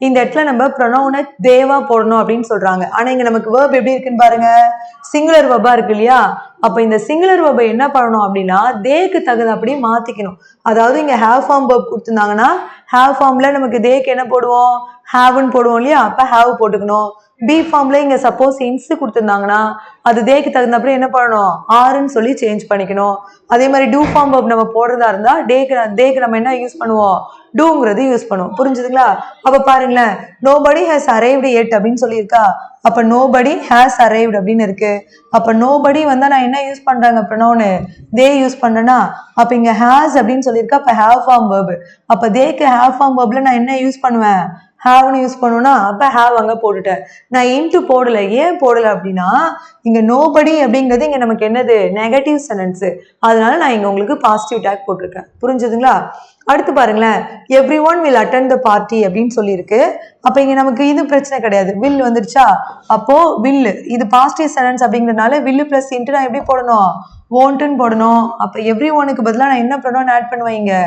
இந்த இடத்துல நம்ம ப்ரொனவுனை தேவா போடணும் அப்படின்னு சொல்றாங்க. ஆனா இங்க நமக்கு வேர்ப் எப்படி இருக்குன்னு பாருங்க, சிங்குலர் வெர்பா இருக்கு இல்லையா. அப்ப இந்த சிங்குலர் வெர்பை என்ன பண்ணணும் அப்படின்னா தேக்கு தகுந்த அப்படியே மாத்திக்கணும். அதாவது இங்க ஹேவ் ஃபார்ம் வெர்ப் கொடுத்துருந்தாங்கன்னா ஹேவ் ஃபார்ம்ல நமக்கு தேக்கு என்ன போடுவோம், ஹேவ்னு போடுவோம் இல்லையா, அப்ப ஹேவ் போட்டுக்கணும். பி ஃபார்ம்ல இங்க சப்போஸ் இன்ஸ் கொடுத்துருந்தாங்கன்னா அது தேக்கு தகுந்தப்படி என்ன பண்ணணும், ஆறுன்னு சொல்லி சேஞ்ச் பண்ணிக்கணும். அதே மாதிரி டூ ஃபார்ம் வெர்ப் நம்ம போடுறதா இருந்தா தேக்கு நம்ம என்ன யூஸ் பண்ணுவோம், டூங்கிறது யூஸ் பண்ணுவோம். புரிஞ்சுதுங்களா, அப்ப பாருங்களேன், நோபடி ஹேஸ் அரைவ்டு எட் அப்படின்னு சொல்லியிருக்கா. அப்ப நோபடி ஹேஸ் அரைவ்டு அப்படின்னு இருக்கு. அப்ப நோபடி வந்தா நான் என்ன யூஸ் பண்றாங்க ப்ரொனவுன் தே யூஸ் பண்றேன்னா, அப்ப இங்க ஹேஸ் அப்படின்னு சொல்லியிருக்கா. அப்ப ஹேவ் ஃபார்ம் வெர்ப், அப்ப தேக்கு ஹேவ் ஃபார்ம் வெர்ப்ல நான் என்ன யூஸ் பண்ணுவேன், ஹாவ்னு யூஸ் பண்ணுவோம்னா அப்போ ஹாவ் அங்கே போட்டுட்டேன். நான் இன்ட்டு போடலை. ஏன் போடலை அப்படின்னா இங்கே நோபடி அப்படிங்கிறது இங்கே நமக்கு என்னது நெகட்டிவ் சென்டென்ஸு, அதனால நான் இங்கே உங்களுக்கு பாசிட்டிவ் டேக் போட்டிருக்கேன். புரிஞ்சுதுங்களா? அடுத்து பாருங்களேன், every one will attend the party அப்படின்னு சொல்லியிருக்கு. அப்போ இங்கே நமக்கு இது பிரச்சனை கிடையாது, வில் வந்துடுச்சா. அப்போ வில்லு இது பாசிட்டிவ் சென்டென்ஸ் அப்படிங்கிறதுனால வில்லு பிளஸ் இன்ட்டு நான் எப்படி போடணும் won't போடணும். அப்போ எவ்ரி ஒனுக்கு பதிலாக நான் என்ன ப்ரொனவுன் ஆட் பண்ணுவேன் இங்கே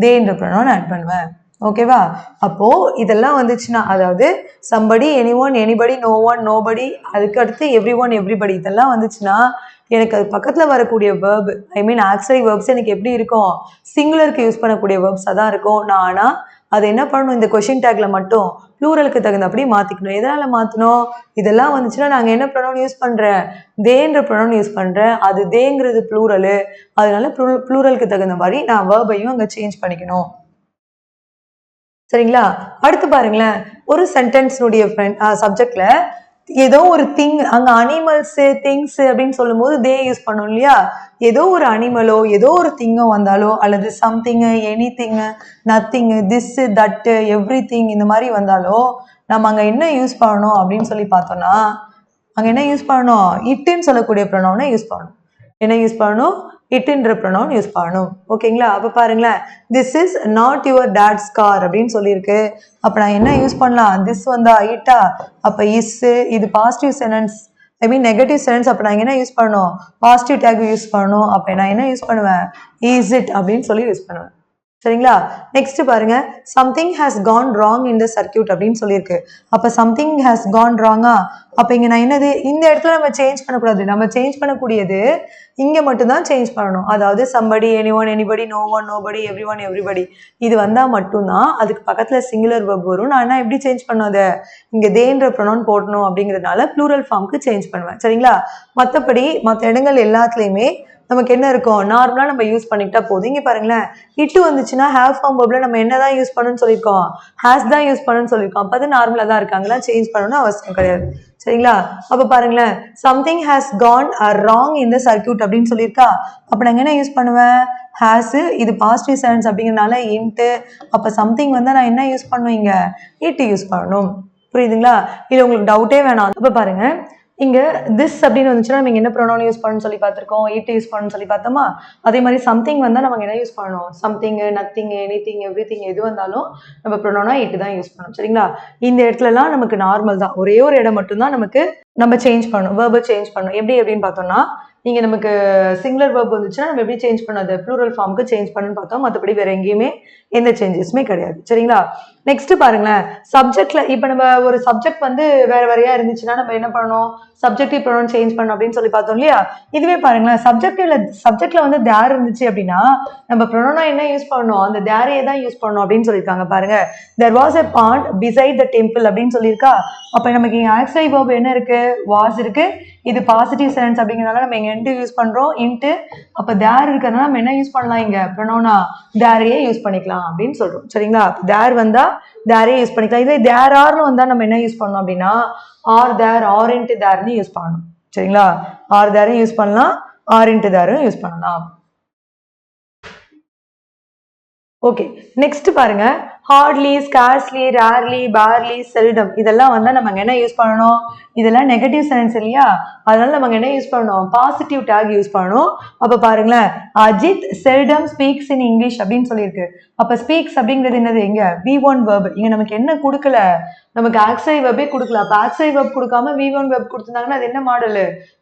தேன்ற ப்ரொனவுன் ஆட் பண்ணுவேன். ஓகேவா? அப்போ இதெல்லாம் வந்துச்சுன்னா அதாவது somebody, anyone, anybody, no one, nobody, அதுக்கு அடுத்து எவ்ரி ஒன், எவ்ரிபடி இதெல்லாம் வந்துச்சுன்னா எனக்கு அது பக்கத்தில் வரக்கூடிய வேர்பு ஐ மீன் ஆக்சிலரி வேர்ப்ஸ் எனக்கு எப்படி இருக்கும் சிங்குலருக்கு யூஸ் பண்ணக்கூடிய வேர்ப்ஸாக தான் இருக்கும். நான் ஆனால் அது என்ன பண்ணணும் இந்த கொஷின் டேக்ல மட்டும் ப்ளூரலுக்கு தகுந்தபடி மாற்றிக்கணும். எதனால் மாற்றணும்? இதெல்லாம் வந்துச்சுன்னா நாங்கள் என்ன ப்ரொனவுன் யூஸ் பண்ணுறேன் தேன்ற ப்ரொனவுன் யூஸ் பண்ணுறேன். அது தேங்கிறது ப்ளூரலு, அதனால ப்ளூரலுக்கு தகுந்த மாதிரி நான் வேர்பையும் அங்கே சேஞ்ச் பண்ணிக்கணும். சரிங்களா? அடுத்து பாருங்களேன், ஒரு சென்டென்ஸ்னுடைய சப்ஜெக்ட்ல ஏதோ ஒரு திங் அங்கே அனிமல்ஸு திங்ஸு அப்படின்னு சொல்லும் போது தே யூஸ் பண்ணோம் இல்லையா. ஏதோ ஒரு அனிமலோ ஏதோ ஒரு திங்கோ வந்தாலோ அல்லது சம்திங்கு, எனி திங்கு, நத்திங்கு, திஸ்ஸு, தட்டு, எவ்ரி திங் இந்த மாதிரி வந்தாலோ நம்ம அங்கே என்ன யூஸ் பண்ணணும் அப்படின்னு சொல்லி பார்த்தோம்னா அங்கே என்ன யூஸ் பண்ணணும் இட்டுன்னு சொல்லக்கூடிய ப்ரொனவுனை யூஸ் பண்ணணும். என்ன யூஸ் பண்ணணும் இட்டுன்ற ப்ரொனவுன் யூஸ் பண்ணணும். ஓகேங்களா? அப்போ பாருங்களேன், this is not your dates car அப்படின்னு சொல்லியிருக்கு. அப்போ நான் என்ன யூஸ் பண்ணலாம் திஸ் வந்தா இட்டா, அப்போ இஸ்ஸு இது positive sentence I mean negative sentence. அப்போ நான் என்ன யூஸ் பண்ணணும் பாசிட்டிவ் டேக் யூஸ் பண்ணணும். அப்போ நான் என்ன யூஸ் பண்ணுவேன் இஸ் இட் அப்படின்னு சொல்லி யூஸ் பண்ணுவேன். சரிங்களா? நெக்ஸ்ட் பாருங்க, something has Khan wrong in the circuit அப்படின்னு சொல்லியிருக்கு. அப்போ சம்திங் ஹேஸ் கான் ராங்கா, அப்போ இங்கே நான் என்னது இந்த இடத்துல நம்ம சேஞ்ச் பண்ணக்கூடாது. நம்ம சேஞ்ச் பண்ணக்கூடியது இங்கே மட்டும்தான் சேஞ்ச் பண்ணணும். அதாவது somebody, anyone, anybody, no one, nobody, everyone, everybody இது வந்தால் மட்டும்தான் அதுக்கு பக்கத்தில் சிங்குலர் வெர்ப் வரும். நான் என்ன எப்படி சேஞ்ச் பண்ணும் அதை இங்கே தேன்ற ப்ரொனவுன் போடணும் அப்படிங்கிறதுனால ப்ளூரல் ஃபார்முக்கு சேஞ்ச் பண்ணுவேன். சரிங்களா? மற்றபடி மற்ற இடங்கள் எல்லாத்துலேயுமே நமக்கு என்ன இருக்கும் நார்மலாக நம்ம யூஸ் பண்ணிக்கிட்டா போதும். இங்கே பாருங்களேன், இட்டு வந்துச்சுன்னா ஹேவ் ஃபார்ம் வெர்ப்ல நம்ம என்ன தான் யூஸ் பண்ணணும்னு சொல்லியிருக்கோம் ஹேஸ் தான் யூஸ் பண்ணணும்னு சொல்லியிருக்கோம். அப்போ அது நார்மலாக தான் இருக்காங்களா, சேஞ்ச் பண்ணணும்னு அவசியம் கிடையாது. சரிங்களா? அப்போ பாருங்களேன், something has Khan wrong in the circuit அப்படின்னு சொல்லியிருக்கா. அப்போ நாங்கள் என்ன யூஸ் பண்ணுவேன் ஹேஸு இது பாசிட்டிவ் சென்டென்ஸ் அப்படிங்கிறதுனால இன்ட்டு, அப்போ சம்திங் வந்து நான் என்ன யூஸ் பண்ணுவீங்க இட்டு யூஸ் பண்ணணும். புரியுதுங்களா? இது உங்களுக்கு டவுட்டே வேணாம். அப்போ பாருங்க, இங்கே திஸ் அப்படின்னு வந்துச்சுன்னா நம்ம என்ன ப்ரொனவுன் யூஸ் பண்ணணும்னு சொல்லி பார்த்துருக்கோம் இட் யூஸ் பண்ணணும்னு சொல்லி பார்த்தோமா. அதே மாதிரி சம்திங் வந்தால் நம்ம என்ன யூஸ் பண்ணணும் சம்திங்கு, நத்திங்கு, எனிதிங், எவ்ரிதிங் எது வந்தாலும் நம்ம ப்ரொனவுனா இட்டு தான் யூஸ் பண்ணணும். சரிங்களா? இந்த இடத்துலலாம் நமக்கு நார்மல் தான், ஒரே ஒரு இடம் மட்டும்தான் நமக்கு நம்ம சேஞ்ச் பண்ணணும் வேர்பை சேஞ்ச் பண்ணணும். எப்படி அப்படின்னு பார்த்தோம்னா இங்கே நமக்கு சிங்குலர் வேர்ப் வந்துச்சுன்னா நம்ம எப்படி சேஞ்ச் பண்ணது ப்ளூரல் ஃபார்முக்கு சேஞ்ச் பண்ணுன்னு பார்த்தோம். மற்றபடி வேற எங்கேயுமே எந்த சேஞ்சஸுமே கிடையாது. சரிங்களா? நெக்ஸ்ட் பாருங்களேன், சப்ஜெக்ட்ல இப்போ நம்ம ஒரு சப்ஜெக்ட் வந்து வேற வேறையா இருந்துச்சுன்னா நம்ம என்ன பண்ணணும் சப்ஜெக்டிவ் ப்ரொனவுன் சேஞ்ச் பண்ணணும் அப்படின்னு சொல்லி பார்த்தோம் இல்லையா. இதுவே பாருங்களேன், சப்ஜெக்ட்ல வந்து தேர் இருந்துச்சு அப்படின்னா நம்ம ப்ரொனவுனா என்ன யூஸ் பண்ணணும் அந்த தேரையே தான் யூஸ் பண்ணணும் அப்படின்னு சொல்லியிருக்காங்க. பாருங்க, there was a pond beside the temple அப்படின்னு சொல்லியிருக்கா. அப்போ நமக்கு இங்கே ஆக்சிலரி வேர்ப் என்ன இருக்கு வாஸ் இருக்கு, இது பாசிட்டிவ் சென்டென்ஸ் அப்படிங்கிறனால நம்ம இங்கே இன்ட்டு யூஸ் பண்றோம் இன்ட்டு. அப்போ தேர் இருக்கிறதுனால நம்ம என்ன யூஸ் பண்ணலாம் இங்க ப்ரொனவுனா தேரையே யூஸ் பண்ணிக்கலாம் அப்படின்னு சொல்றோம். சரிங்களா? தேர் வந்தா தேரையே யூஸ் பண்ணிக்கலாம். இதே தேர் ஆர்னு வந்தா நம்ம என்ன யூஸ் பண்ணணும் அப்படின்னா ஆர் தேர் ஆர் இன்ட்டு தேர்னு யூஸ் பண்ணணும். சரிங்களா? ஆர் தேரும் யூஸ் பண்ணலாம் ஆர் இன்ட்டு தேரும் யூஸ் பண்ணலாம். ஓகே, நெக்ஸ்ட் பாருங்க, hardly, scarcely, rarely, barely, seldom இதெல்லாம் வந்தா நம்ம என்ன யூஸ் பண்ணணும் இதெல்லாம் நெகட்டிவ் சென்டென்ஸ் இல்லையா, அதனால நம்ம என்ன யூஸ் பண்ணணும் பாசிட்டிவ் டேக் யூஸ் பண்ணணும். அப்ப பாருங்களேன், Ajith seldom speaks in English அப்படின்னு சொல்லியிருக்கு. அப்ப ஸ்பீக்ஸ் அப்படிங்கிறது என்னது இங்க V1 verb. இங்க நமக்கு என்ன கொடுக்கல நமக்கு ஆக்சிலரி வெர்பே கொடுக்கல. அப்ப ஆக்சிலரி வெர்ப் கொடுக்காம V1 verb கொடுத்திருந்தாங்கன்னா அது என்ன மாடல்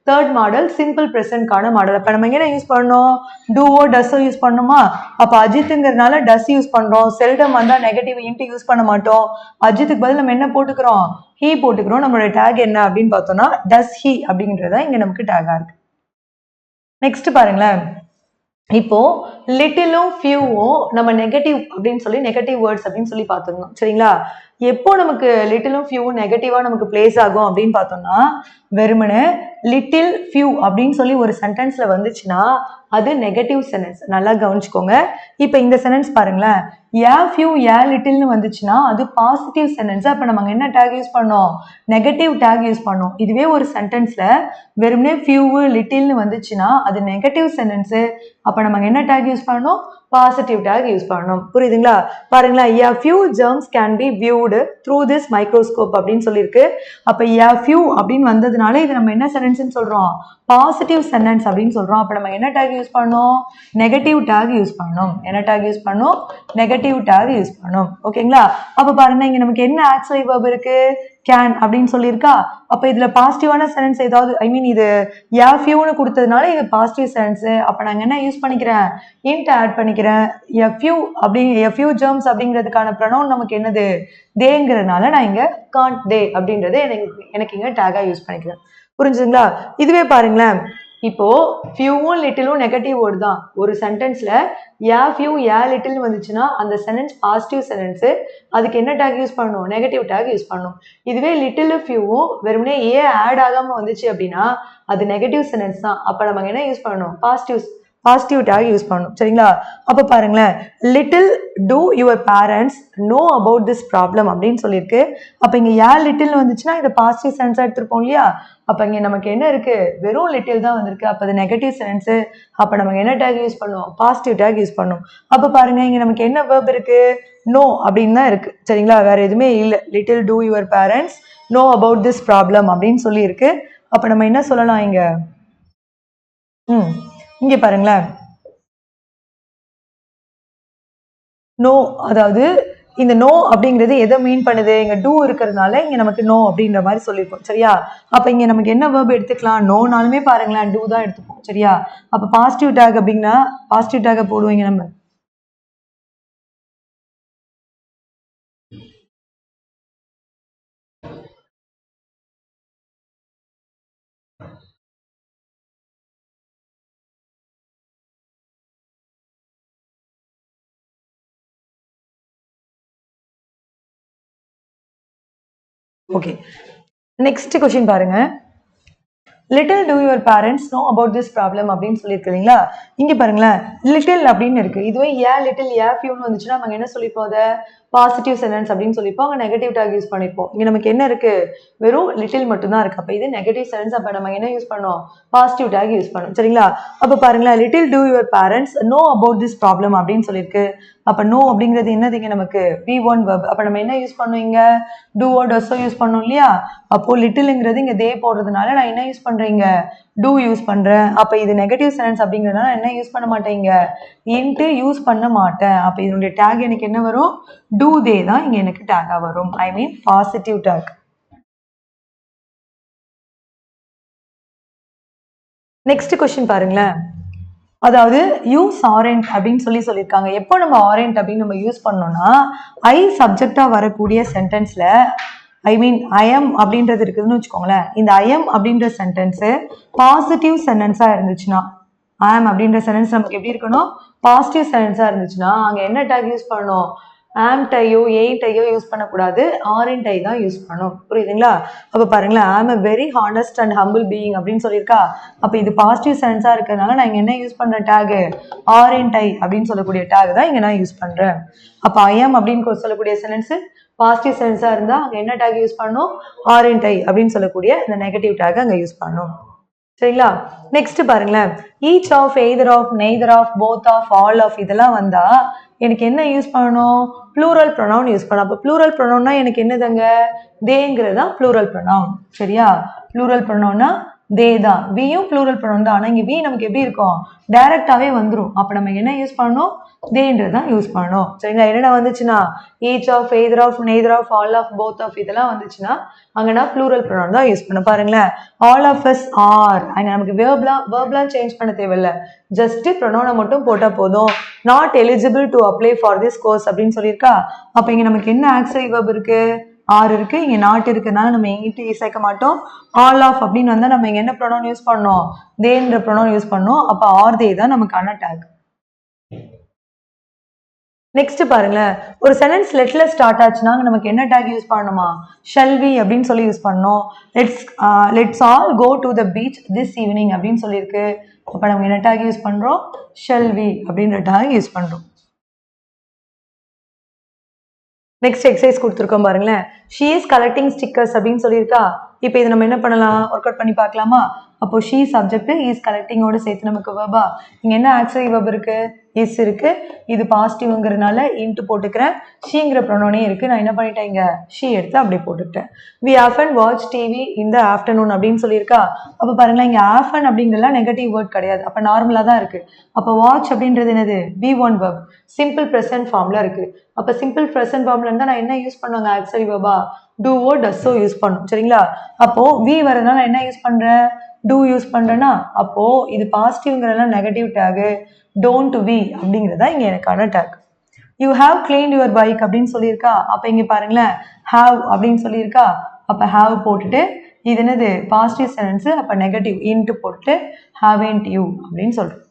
தேர்ட் மாடல் சிம்பிள் ப்ரெசன்ட்கான மாடல். அப்ப நம்ம என்ன யூஸ் பண்ணணும் டூவோ டஸ்ஸோ யூஸ் பண்ணணுமா. அப்ப அஜித்துங்கிறதுனால டஸ் யூஸ் பண்றோம். செல்டம் வந்தா நெகட்டிவ் இன்ட்டு யூஸ் பண்ண மாட்டோம். அஜித்துக்கு பதில் நம்ம என்ன போட்டுக்கிறோம் ஹீ போட்டுக்கிறோம். நம்மளோட டேக் என்ன அப்படின்னு பார்த்தோம்னா டஸ் ஹீ அப்படிங்கிறதா இங்க நமக்கு டேகா இருக்கு. நெக்ஸ்ட் பாருங்களேன், இப்போ லிட்டிலும் ஃபியூவும் நம்ம நெகட்டிவ் அப்படின்னு சொல்லி நெகட்டிவ் வேர்ட்ஸ் அப்படின்னு சொல்லி பார்த்துருந்தோம். சரிங்களா? எப்போ நமக்கு லிட்டிலும் ஃபியூவும் நெகட்டிவா நமக்கு பிளேஸ் ஆகும் அப்படின்னு பார்த்தோம்னா வெறுமனே லிட்டில் ஃபியூ அப்படின்னு சொல்லி ஒரு சென்டென்ஸ்ல வந்துச்சுன்னா அது நெகட்டிவ் சென்டென்ஸ். நல்லா கவனிச்சுக்கோங்க. இப்போ இந்த சென்டென்ஸ் பாருங்களேன், ஏ ஃபியூ ஏ லிட்டில்னு வந்துச்சுன்னா அது பாசிட்டிவ் சென்டென்ஸ். அப்போ நம்ம என்ன டேக் யூஸ் பண்ணோம் நெகட்டிவ் டேக் யூஸ் பண்ணோம். இதுவே ஒரு சென்டென்ஸ்ல வெறுமனே ஃபியூ லிட்டில்னு வந்துச்சுன்னா அது நெகட்டிவ் சென்டென்ஸ். அப்போ நம்ம என்ன டேக் யூஸ் பண்ணணும் பாசிட்டிவ் டேக் யூஸ் பண்ணணும். புரியுதுங்களா? பாருங்களா, a few germs can be viewed through this microscope அப்படின்னு சொல்லியிருக்கு. அப்ப a few அப்படின்னு வந்ததுனால இது நம்ம என்ன சென்டென்ஸ்னு சொல்றோம்? பாசிட்டிவ் சென்டென்ஸ் அப்படின்னு சொல்றோம். அப்ப நம்ம என்ன டேக் யூஸ் பண்ணணும்? நெகட்டிவ் டேக் யூஸ் பண்ணணும். என்ன டேக் யூஸ் பண்ணணும்? நெகட்டிவ் டேக் யூஸ் பண்ணணும். ஓகேங்களா? அப்ப பாருங்க, இங்க நமக்கு என்ன ஆக்சிலரி வெர்ப் இருக்கு? கேன் அப்படின்னு சொல்லியிருக்கா. அப்ப இதுல பாசிட்டிவான சென்டென்ஸ் ஏதாவது, ஐ மீன் இது a fewன்னு கொடுத்ததுனால இது பாசிட்டிவ் சென்டென்ஸ். அப்ப நாங்க என்ன யூஸ் பண்ணிக்கிறேன்? இன்ட் ஆட் பண்ணிக்கிறேன். a few a few germs அப்படிங்கிறதுக்கான ப்ரொனவுன் நமக்கு என்னது? தேங்கிறதுனால நான் இங்க can't they அப்படின்றது எனக்கு இங்க டேகா யூஸ் பண்ணிக்கிறேன். புரிஞ்சுங்களா? இதுவே பாருங்களேன், இப்போ ஃபியூவும் லிட்டிலும் நெகட்டிவ் வேர்டு தான். ஒரு சென்டென்ஸ்ல ஏ ஃபியூ ஏ லிட்டில் வந்துச்சுன்னா அந்த சென்டென்ஸ் பாசிட்டிவ் சென்டென்ஸ். அதுக்கு என்ன டேக் யூஸ் பண்ணணும்? நெகட்டிவ் டேக் யூஸ் பண்ணணும். இதுவே லிட்டில் ஃபியூவும் வெறுமனே ஏ ஆட் ஆகாம வந்துச்சு அப்படின்னா அது நெகட்டிவ் சென்டென்ஸ் தான். அப்ப நம்ம என்ன யூஸ் பண்ணணும்? பாசிட்டிவ் டேக் யூஸ் பண்ணணும். சரிங்களா? அப்ப பாருங்களேன், little two your parents know about this problem அப்படின்னு சொல்லியிருக்கு. அப்ப இங்க ஏ லிட்டில் வந்துச்சுன்னா இதை பாசிட்டிவ் சென்டென்ஸா எடுத்திருப்போம் இல்லையா? அப்ப இங்க நமக்கு என்ன இருக்கு? வெறும் லிட்டில் தான் வந்திருக்கு. அப்ப அது நெகட்டிவ் சென்டென்ஸ். அப்ப நமக்கு என்ன டேக் யூஸ் பண்ணுவோம்? பாசிட்டிவ் டேக் யூஸ் பண்ணும். அப்ப பாருங்க, இங்க நமக்கு என்ன வெர்ப் இருக்கு? நோ அப்படின்னு தான் இருக்கு. சரிங்களா? வேற எதுவுமே இல்லை. Little two your parents know about this problem அப்படின்னு சொல்லி இருக்கு. அப்ப நம்ம என்ன சொல்லலாம் இங்க? இங்க பாருங்களேன், நோ, அதாவது இந்த நோ அப்படிங்கிறது எதை மீன் பண்ணுது? இங்க டூ இருக்கிறதுனால இங்க நமக்கு நோ அப்படின்ற மாதிரி சொல்லியிருக்கோம். சரியா? அப்ப இங்க நமக்கு என்ன வேர்ப் எடுத்துக்கலாம்? நோனாலுமே பாருங்களேன், டூ தான் எடுத்துப்போம். சரியா? அப்ப பாசிட்டிவ் டேக் அப்படின்னா பாசிட்டிவ் டேக் போடுவீங்க நம்ம. ஓகே, நெக்ஸ்ட் क्वेश्चन பாருங்க. Little two your parents know about this problem அப்படின்னு சொல்லியிருக்கீங்களா? இங்க பாருங்களேன், லிட்டில் அப்படின்னு இருக்கு. இதுவே ஏ லிட்டில் ஏ ஃபியூன்னு வந்துச்சுன்னா நம்ம என்ன சொல்லிப்போம்? அதை பாசிட்டிவ் சென்டென்ஸ் அப்படின்னு சொல்லிப்போம். அங்கே நெகட்டிவ் டேக் யூஸ் பண்ணிப்போம். இங்க நமக்கு என்ன இருக்கு? வெறும் லிட்டில் மட்டும் தான் இருக்கு. அப்ப இது நெகட்டிவ் சென்டென்ஸ். அப்ப நம்ம என்ன யூஸ் பண்ணோம்? பாசிட்டிவ் டேக் யூஸ் பண்ணோம். சரிங்களா? அப்ப பாருங்களேன், little two your parents know about this problem அப்படின்னு சொல்லியிருக்கு. அப்ப நோ அப்படிங்கிறது என்னதுங்க? நமக்கு V1 verb. அப்ப நம்ம என்ன யூஸ் பண்ணுவீங்க? டூ ஓ டஸோ யூஸ் பண்ணோம் இல்லையா? அப்போ லிட்டில்ங்கிறது இங்க தே போடுறதுனால நான் என்ன யூஸ் பண்றீங்க? டூ யூஸ் பண்றேன். அப்ப இது நெகட்டிவ் சென்டென்ஸ் அப்படிங்கிறதுனால என்ன யூஸ் பண்ண மாட்டேங்க? இன்ட்டு யூஸ் பண்ண மாட்டேன். அப்ப இதனுடைய டேக் எனக்கு என்ன வரும்? டூ தே தான் இங்க எனக்கு டேகா வரும். I mean positive tag. Next question பாருங்களேன். அதாவது யூஸ் ஆரண்ட் அப்படின்னு சொல்லியிருக்காங்க. எப்போ நம்ம ஆரண்ட் அப்படின்னு நம்ம யூஸ் பண்ணோம்னா ஐ சப்ஜெக்டா வரக்கூடிய சென்டென்ஸ்ல, ஐ மீன் ஐஎம் அப்படின்றது இருக்குதுன்னு வச்சுக்கோங்களேன். இந்த ஐஎம் அப்படின்ற சென்டென்ஸ் பாசிட்டிவ் சென்டென்ஸா இருந்துச்சுன்னா, ஐஎம் அப்படின்ற சென்டென்ஸ் நமக்கு எப்படி இருக்கணும்? பாசிட்டிவ் சென்டென்ஸா இருந்துச்சுன்னா அங்க என்ன டேக் யூஸ் பண்ணணும்? ஆம் டையோ எயிட் டையோ யூஸ் பண்ணக்கூடாது, ஆரண்ட் டை தான் யூஸ் பண்ணும். புரியுதுங்களா? அப்ப பாருங்களேன், I'm a very honest and humble being அப்படின்னு சொல்லியிருக்கா. அப்ப இது பாசிட்டிவ் சென்ஸா இருக்கிறதுனால நான் இங்க என்ன யூஸ் பண்றேன்? டேக் ஆரண்ட் டை அப்படின்னு சொல்லக்கூடிய டேக் தான் இங்க நான் யூஸ் பண்றேன். அப்ப ஐஎம் அப்படின்னு சொல்லக்கூடிய சென்டென்ஸ் பாசிட்டிவ் சென்ஸா இருந்தா அங்க என்ன டேக் யூஸ் பண்ணும்? ஆரண்ட் டை அப்படின்னு சொல்லக்கூடிய இந்த நெகட்டிவ் டேக் அங்க யூஸ் பண்ணும். சரிங்களா? நெக்ஸ்ட் பாருங்களேன், each of, either of, neither of, both of, all of இதெல்லாம் வந்தா எனக்கு என்ன யூஸ் பண்ணணும்? ப்ளூரல் ப்ரொனவுன் யூஸ் பண்ணணும். அப்போ ப்ளூரல் ப்ரொனவுன்னா எனக்கு என்னதுங்க? தேங்கிறது தான் ப்ளூரல் ப்ரொனவுன். சரியா? ப்ளூரல் ப்ரொனவுன்னா தே தான். வியும் ப்ளூரல் ப்ரொனவுன் தான். ஆனால் இங்கே வி நமக்கு எப்படி இருக்கும்? டைரக்டாவே வந்துடும். அப்போ நம்ம என்ன யூஸ் பண்ணணும்? தேன்றது தான் யூஸ் பண்ணணும். சரிங்களா? என்னென்ன வந்துச்சுன்னா each of, either of, neither of, all of, both of இதெல்லாம் வந்துச்சுன்னா அங்கே நான் ப்ளூரல் ப்ரொனவுன் தான் யூஸ் பண்ண. பாருங்களேன், ஆல் ஆஃப் அஸ் ஆர். அங்கே நமக்கு வேர்ப்லாம் சேஞ்ச் பண்ண தேவையில்லை. ஜஸ்ட் ப்ரொனவுனை மட்டும் போட்டால் போதும். Not eligible to apply for this course அப்படின்னு சொல்லியிருக்கா. அப்போ இங்கே நமக்கு என்ன ஆக்சிலரி வேர்ப் இருக்கு? ஆர் இருக்கு. இங்க நாட் இருக்கிறதுனால நம்ம எங்கிட்ட சேர்க்க மாட்டோம். ஆல் ஆஃப் அப்படின்னு வந்தா நம்ம இங்க என்ன ப்ரொனவுன் யூஸ் பண்ணோம்? தேன்ற ப்ரொனவுன் யூஸ் பண்ணோம். அப்ப ஆர் தே தான் நமக்கான டேக். நெக்ஸ்ட் பாருங்களேன், ஒரு சென்டென்ஸ் லெட்ல ஸ்டார்ட் ஆச்சுன்னா நமக்கு என்ன டேக் யூஸ் பண்ணணுமா? ஷல் வி அப்படின்னு சொல்லி யூஸ் பண்ணணும். Let's all go to the beach this evening அப்படின்னு சொல்லியிருக்கு. அப்ப நம்ம என்ன டேக் யூஸ் பண்றோம்? ஷல் வி அப்படின்ற டேக் யூஸ் பண்றோம். நெக்ஸ்ட் எக்ஸசைஸ் கொடுத்துருக்கோம் பாருங்களேன். ஷீ இஸ் கலெக்டிங் ஸ்டிக்கர்ஸ் அப்படின்னு சொல்லியிருக்கா. இப்போ இது நம்ம என்ன பண்ணலாம்? ஒர்க் அவுட் பண்ணி பார்க்கலாமா? அப்போ she subject is collecting-ஓட சேர்த்து நமக்கு verb-ஆ இங்கே என்ன auxiliary verb இருக்கு is இருக்கு இது பாசிட்டிவ்ங்கிறதுனால இன்ட்டு போட்டுக்கிறேன் ஷீங்கிற ப்ரொனோனே இருக்கு நான் என்ன பண்ணிட்டேன் இங்கே ஷீ எடுத்து அப்படியே போட்டுக்கிட்டேன் we often watch TV in the afternoon அப்படின்னு சொல்லியிருக்கா அப்போ பாருங்களேன் இங்கே often அப்படிங்கிறதுலாம் நெகட்டிவ் வேர்ட் கிடையாது அப்போ நார்மலாக தான் இருக்கு அப்போ வாட்ச் அப்படின்றது என்னது V1 verb சிம்பிள் ப்ரெசன்ட் ஃபார்மில் இருக்கு அப்போ சிம்பிள் ப்ரெசன்ட் ஃபார்மில் இருந்தால் நான் என்ன யூஸ் பண்ணுவாங்க ஆக்சுவலி verb-ஆ டூவோ டஸ்ஸோ யூஸ் பண்ணும் சரிங்களா அப்போ வி வரதுனால என்ன யூஸ் பண்றேன் டூ யூஸ் பண்றேன்னா அப்போ இது பாசிட்டிவ்ங்கிறதெல்லாம் நெகட்டிவ் டேகு டோன்ட் வி அப்படிங்கிறதா இங்க எனக்கான take you have cleaned your bike அப்படின்னு சொல்லியிருக்கா அப்ப இங்க பாருங்களேன் ஹாவ் அப்படின்னு சொல்லியிருக்கா அப்ப ஹாவ் போட்டுட்டு இது என்னது பாசிட்டிவ் சென்டென்ஸ் அப்ப நெகட்டிவ் இன்ட்டு போட்டு ஹாவன்ட் யூ அப்படின்னு சொல்றோம்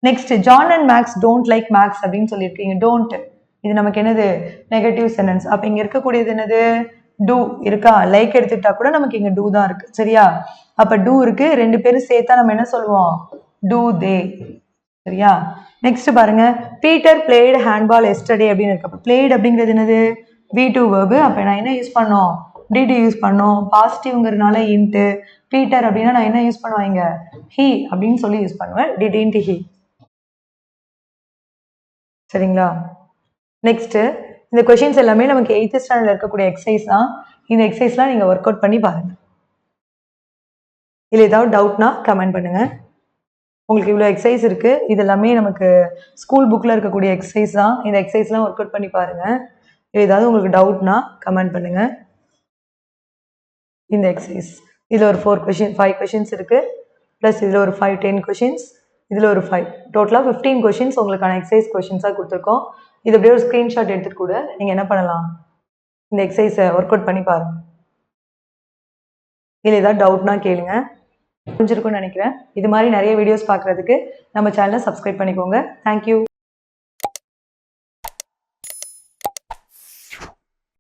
next John and Max don't like Max அப்படின்னு சொல்லியிருக்கீங்க டோன்ட் இது நமக்கு என்னது நெகட்டிவ் சென்டென்ஸ் அப்ப இங்க இருக்கக்கூடியது என்னது டூ இருக்கா லைக் எடுத்துட்டா கூட நமக்கு இங்க டூ தான் இருக்கு சரியா அப்ப டூ இருக்கு ரெண்டு பேரும் சேர்த்தா நம்ம என்ன சொல்லுவோம் டூ தே சரியா நெக்ஸ்ட் பாருங்க பீட்டர் பிளேட் ஹேண்ட்பால் எஸ்டர்டே அப்படின்னு இருக்கு அப்ப பிளேட் அப்படிங்கிறது என்னது V2 verb அப்ப நான் என்ன யூஸ் பண்ணோம் டிட் யூஸ் பண்ணோம் பாசிட்டிவ்ங்கிறதுனால இன்ட்டு பீட்டர் அப்படின்னா நான் என்ன யூஸ் பண்ணுவேன் இங்க ஹி அப்படின்னு சொல்லி யூஸ் பண்ணுவேன் டிட் இன்ட்டு ஹி சரிங்களா நெக்ஸ்ட் இந்த கொஷின்ஸ் எல்லாமே நமக்கு 8th ஸ்டாண்டர்ட்ல இருக்கக்கூடிய எக்ஸசைஸ் தான் இந்த எக்ஸசைஸ்லாம் நீங்கள் ஒர்க் அவுட் பண்ணி பாருங்க இல்லை ஏதாவது டவுட்னா கமெண்ட் பண்ணுங்க உங்களுக்கு இவ்வளோ எக்ஸசைஸ் இருக்கு இது எல்லாமே நமக்கு ஸ்கூல் புக்கில் இருக்கக்கூடிய எக்ஸசைஸ் தான் இந்த எக்ஸசைஸ்லாம் ஒர்க் அவுட் பண்ணி பாருங்க ஏதாவது உங்களுக்கு டவுட்னா கமெண்ட் பண்ணுங்க இந்த எக்ஸசைஸ் இதில் ஒரு 5 கொஷின்ஸ் இருக்கு ப்ளஸ் இதில் ஒரு 10 கொஷின்ஸ் இதில் ஒரு 5 டோட்டலாக 15 கொஷின்ஸ் உங்களுக்கான எக்ஸசைஸ் கொஷின்ஸாக கொடுத்துருக்கோம் இது அப்படியே ஒரு ஸ்க்ரீன்ஷாட் எடுத்துட்டு கூட நீங்கள் என்ன பண்ணலாம் இந்த எக்ஸசைஸை ஒர்க் அவுட் பண்ணி பாருங்க இல்லை ஏதாவது டவுட்னா கேளுங்க புரிஞ்சிருக்கும்னு நினைக்கிறேன் இது மாதிரி நிறைய வீடியோஸ் பார்க்குறதுக்கு நம்ம சேனலை சப்ஸ்கிரைப் பண்ணிக்கோங்க தேங்க்யூ